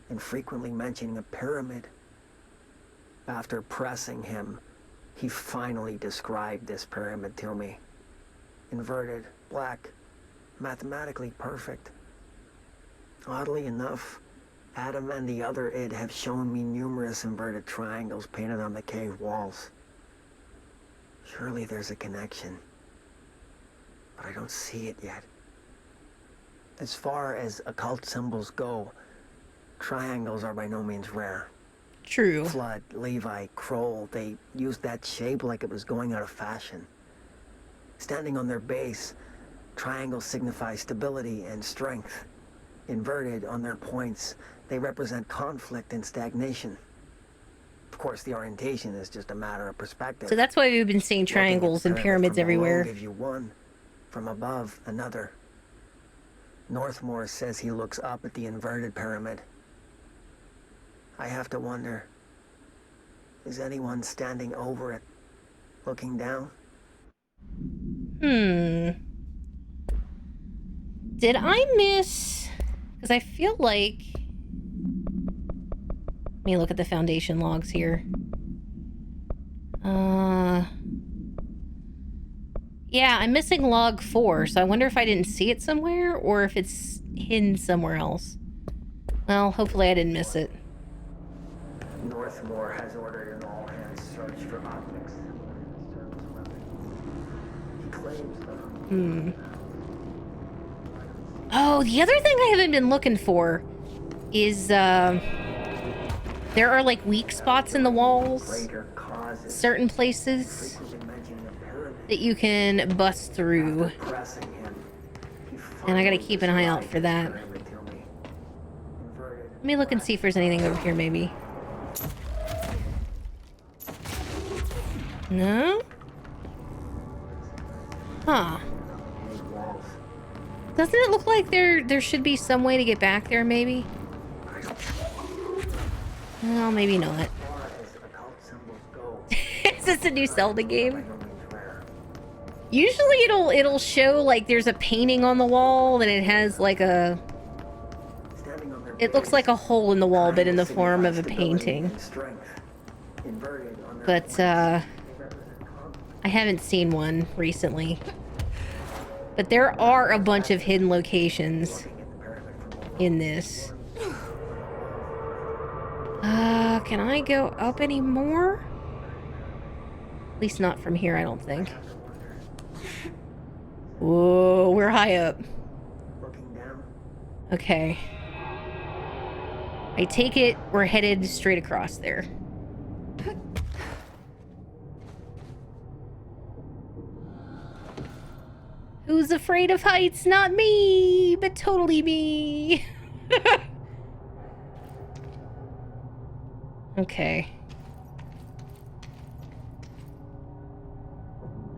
and frequently mentioning a pyramid. After pressing him, he finally described this pyramid to me. Inverted, black, mathematically perfect. Oddly enough, Adam and the other id have shown me numerous inverted triangles painted on the cave walls. Surely there's a connection, but I don't see it yet. As far as occult symbols go, triangles are by no means rare. True. Flood, Levi, Kroll, they used that shape like it was going out of fashion. Standing on their base, triangles signify stability and strength. Inverted on their points, they represent conflict and stagnation. Of course, the orientation is just a matter of perspective. So that's why we've been seeing triangles and pyramids everywhere. Give you one, from above another. Northmore says he looks up at the inverted pyramid. I have to wonder, is anyone standing over it, looking down? Did I miss... Because I feel like... Let me look at the Foundation logs here. Yeah, I'm missing log 4, so I wonder if I didn't see it somewhere, or if it's hidden somewhere else. Well, hopefully I didn't miss it. Northmore has ordered an all-hands search for objects similar to the service weapon. He claims that... Oh, the other thing I haven't been looking for is, there are, like, weak spots in the walls. Certain places that you can bust through. And I gotta keep an eye out for that. Let me look and see if there's anything over here, maybe. No? Huh. Doesn't it look like there should be some way to get back there, maybe? Well, maybe not. Is this a new Zelda game? Usually it'll show like there's a painting on the wall and it has like a... It looks like a hole in the wall, but in the form of a painting. But, I haven't seen one recently. But there are a bunch of hidden locations in this. Can I go up any more? At least not from here, I don't think. Whoa, we're high up. Okay. I take it we're headed straight across there. Who's afraid of heights? Not me, but totally me. Okay.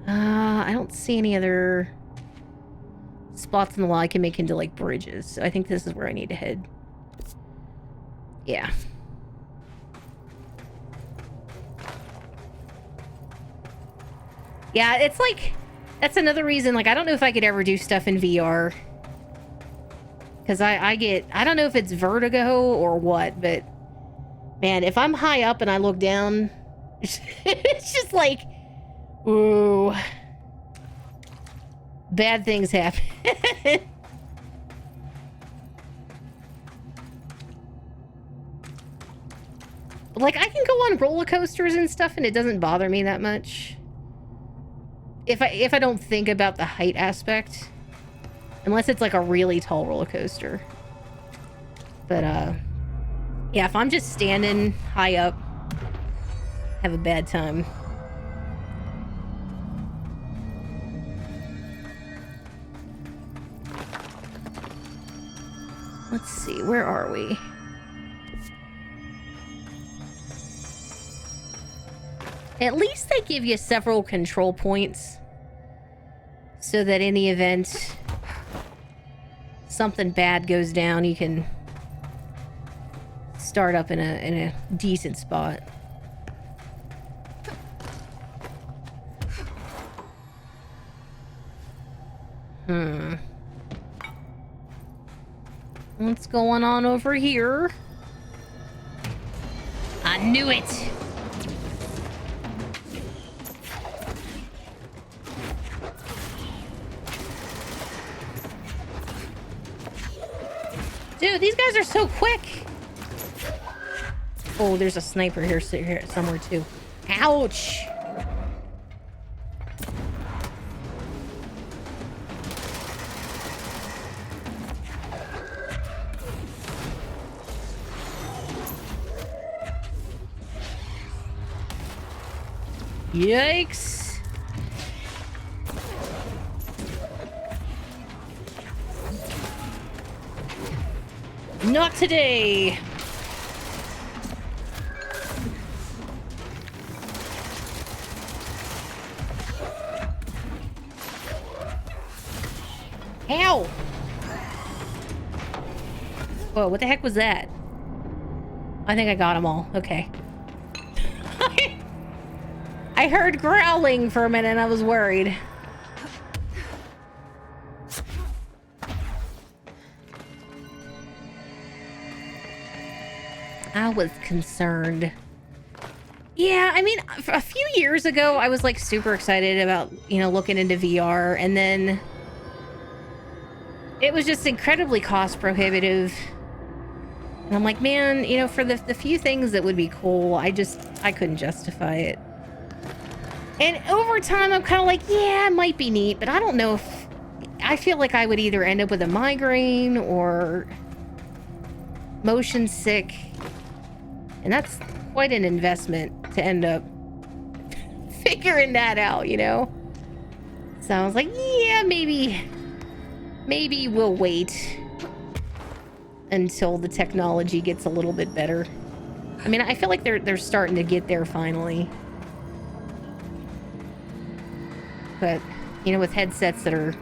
I don't see any other spots in the wall I can make into, like, bridges. So I think this is where I need to head. Yeah. Yeah, it's like... That's another reason, like, I don't know if I could ever do stuff in VR. Because I get... I don't know if it's vertigo or what, but... Man, if I'm high up and I look down... It's just like... Ooh. Bad things happen. Like, I can go on roller coasters and stuff and it doesn't bother me that much. If I don't think about the height aspect. Unless it's like a really tall roller coaster. But, yeah, if I'm just standing high up, have a bad time. Let's see, where are we? At least they give you several control points. So that in the event something bad goes down, you can start up in a decent spot. What's going on over here? I knew it! Dude, these guys are so quick! Oh, there's a sniper here somewhere too. Ouch! Yikes! Not today! Ow! Whoa, what the heck was that? I think I got them all. Okay. I heard growling for a minute and I was worried. I was concerned. Yeah, I mean, a few years ago, I was like super excited about, you know, looking into VR, and then it was just incredibly cost prohibitive. And I'm like, man, you know, for the few things that would be cool, I couldn't justify it. And over time, I'm kind of like, yeah, it might be neat, but I don't know if... I feel like I would either end up with a migraine or motion sick. And that's quite an investment to end up figuring that out, you know? So I was like, yeah, maybe we'll wait until the technology gets a little bit better. I mean, I feel like they're starting to get there finally. But, you know, with headsets that are,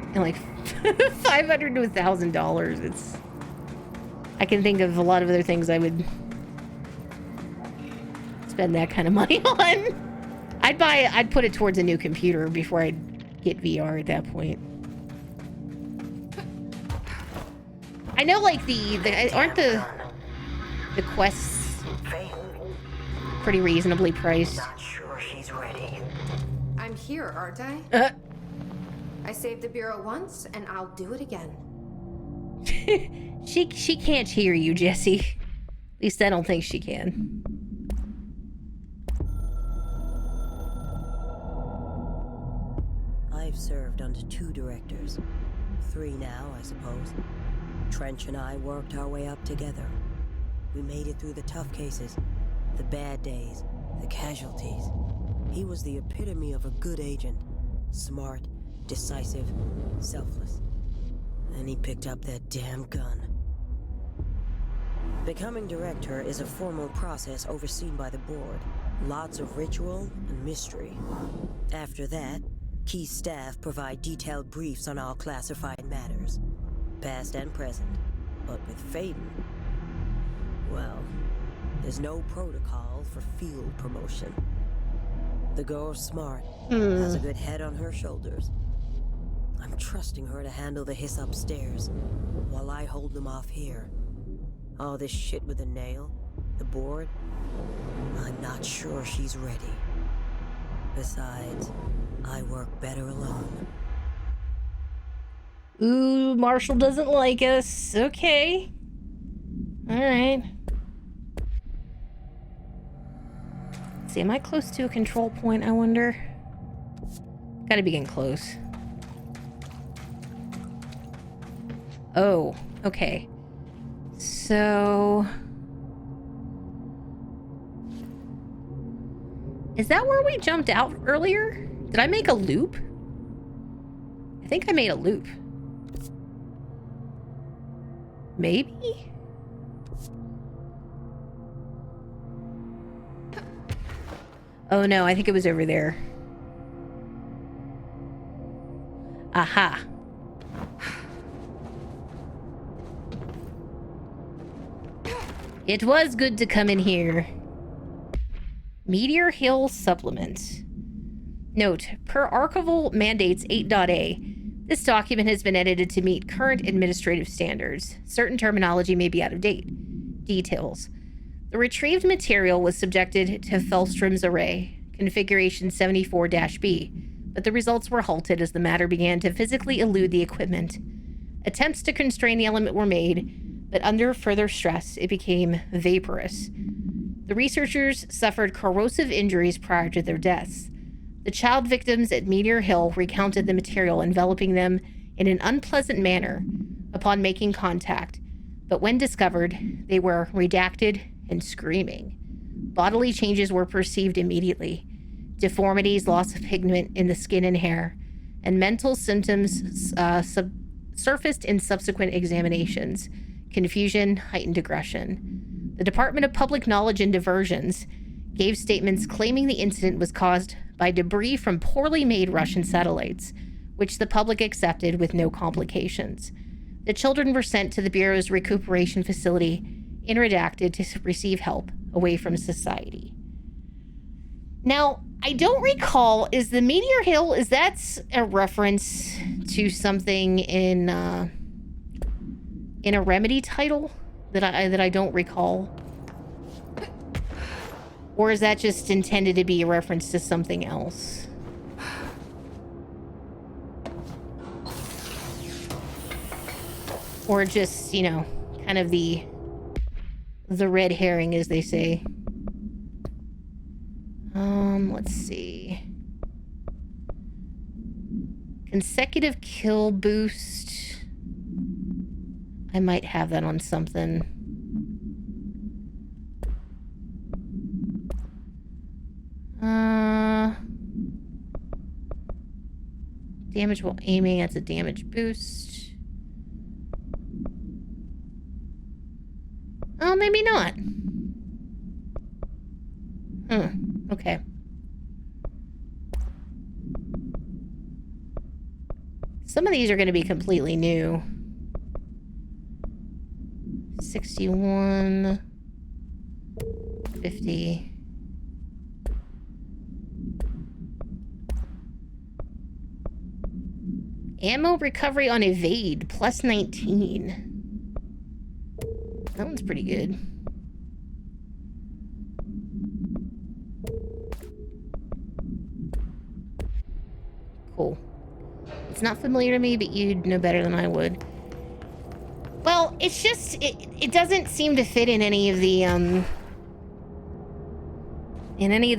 you know, like $500 to $1,000, it's... I can think of a lot of other things I would spend that kind of money on. I'd put it towards a new computer before I'd get VR at that point. I know, like, aren't the quests pretty reasonably priced? I'm here, aren't I? I saved the Bureau once, and I'll do it again. She can't hear you, Jesse. At least I don't think she can. I've served under 2 directors. 3 now, I suppose. Trench and I worked our way up together. We made it through the tough cases, the bad days, the casualties. He was the epitome of a good agent. Smart, decisive, selfless. Then he picked up that damn gun. Becoming director is a formal process overseen by the board. Lots of ritual and mystery. After that, key staff provide detailed briefs on all classified matters, past and present. But with Faden, well, there's no protocol for field promotion. The girl's smart, has a good head on her shoulders. I'm trusting her to handle the hiss upstairs, while I hold them off here. All this shit with the nail, the board, I'm not sure she's ready. Besides, I work better alone. Ooh, Marshall doesn't like us. Okay. Alright. Let's see, am I close to a control point, I wonder? Gotta be getting close. Oh, okay. So... is that where we jumped out earlier? Did I make a loop? I think I made a loop. Maybe? Oh no, I think it was over there. Aha. It was good to come in here. Meteor Hill Supplement. Note, per archival mandates 8.a, this document has been edited to meet current administrative standards. Certain terminology may be out of date. Details. The retrieved material was subjected to Fellstrom's array, configuration 74-B, but the results were halted as the matter began to physically elude the equipment. Attempts to constrain the element were made, but under further stress, it became vaporous. The researchers suffered corrosive injuries prior to their deaths. The child victims at Meteor Hill recounted the material enveloping them in an unpleasant manner upon making contact, but when discovered, they were redacted and screaming. Bodily changes were perceived immediately. Deformities, loss of pigment in the skin and hair, and mental symptoms surfaced in subsequent examinations. Confusion, heightened aggression. The Department of Public Knowledge and Diversions gave statements claiming the incident was caused by debris from poorly made Russian satellites, which the public accepted with no complications. The children were sent to the Bureau's recuperation facility in redacted to receive help away from society. Now, I don't recall, is the Meteor Hill, is that a reference to something in a Remedy title that I don't recall? Or is that just intended to be a reference to something else? Or just, you know, kind of the red herring, as they say. Let's see. Consecutive kill boost. I might have that on something. Damage while aiming, that's a damage boost. Oh, maybe not. Okay. Some of these are going to be completely new. 61. 50. Ammo recovery on evade, plus 19. That one's pretty good. Cool. It's not familiar to me, but you'd know better than I would. Well, it's just, it doesn't seem to fit in any of the,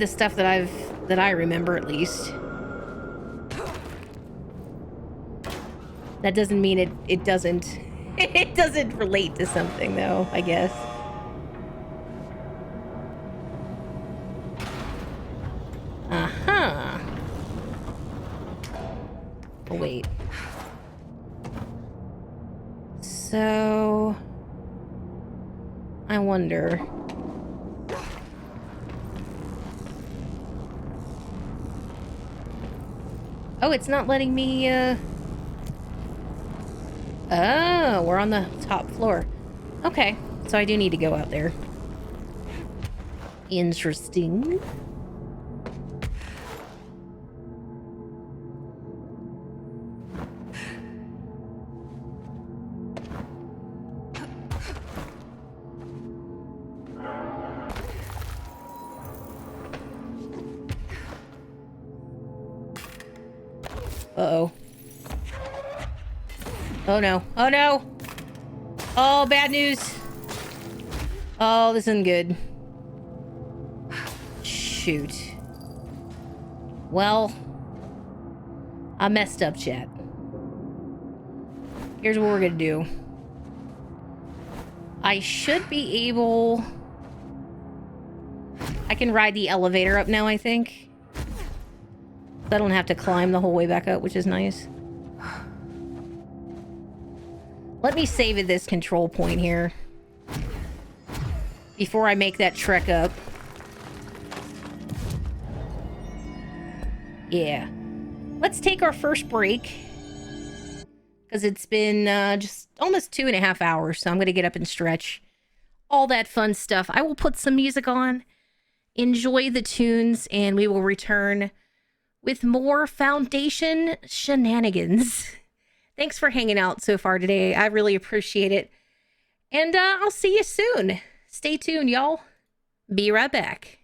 stuff that I remember, at least. That doesn't mean it doesn't, it doesn't relate to something, though, I guess. Uh-huh. Oh, wait. So... I wonder... Oh, it's not letting me, Oh, we're on the top floor. Okay, so I do need to go out there. Interesting. Uh-oh. Oh no. Oh no! Oh, bad news! Oh, this isn't good. Shoot. Well, I messed up, chat. Here's what we're gonna do. I should be able... I can ride the elevator up now, I think. I don't have to climb the whole way back up, which is nice. Let me save this control point here before I make that trek up. Yeah. Let's take our first break, because it's been just almost 2.5 hours, so I'm going to get up and stretch. All that fun stuff. I will put some music on, enjoy the tunes, and we will return with more Foundation shenanigans. Thanks for hanging out so far today. I really appreciate it. And I'll see you soon. Stay tuned, y'all. Be right back.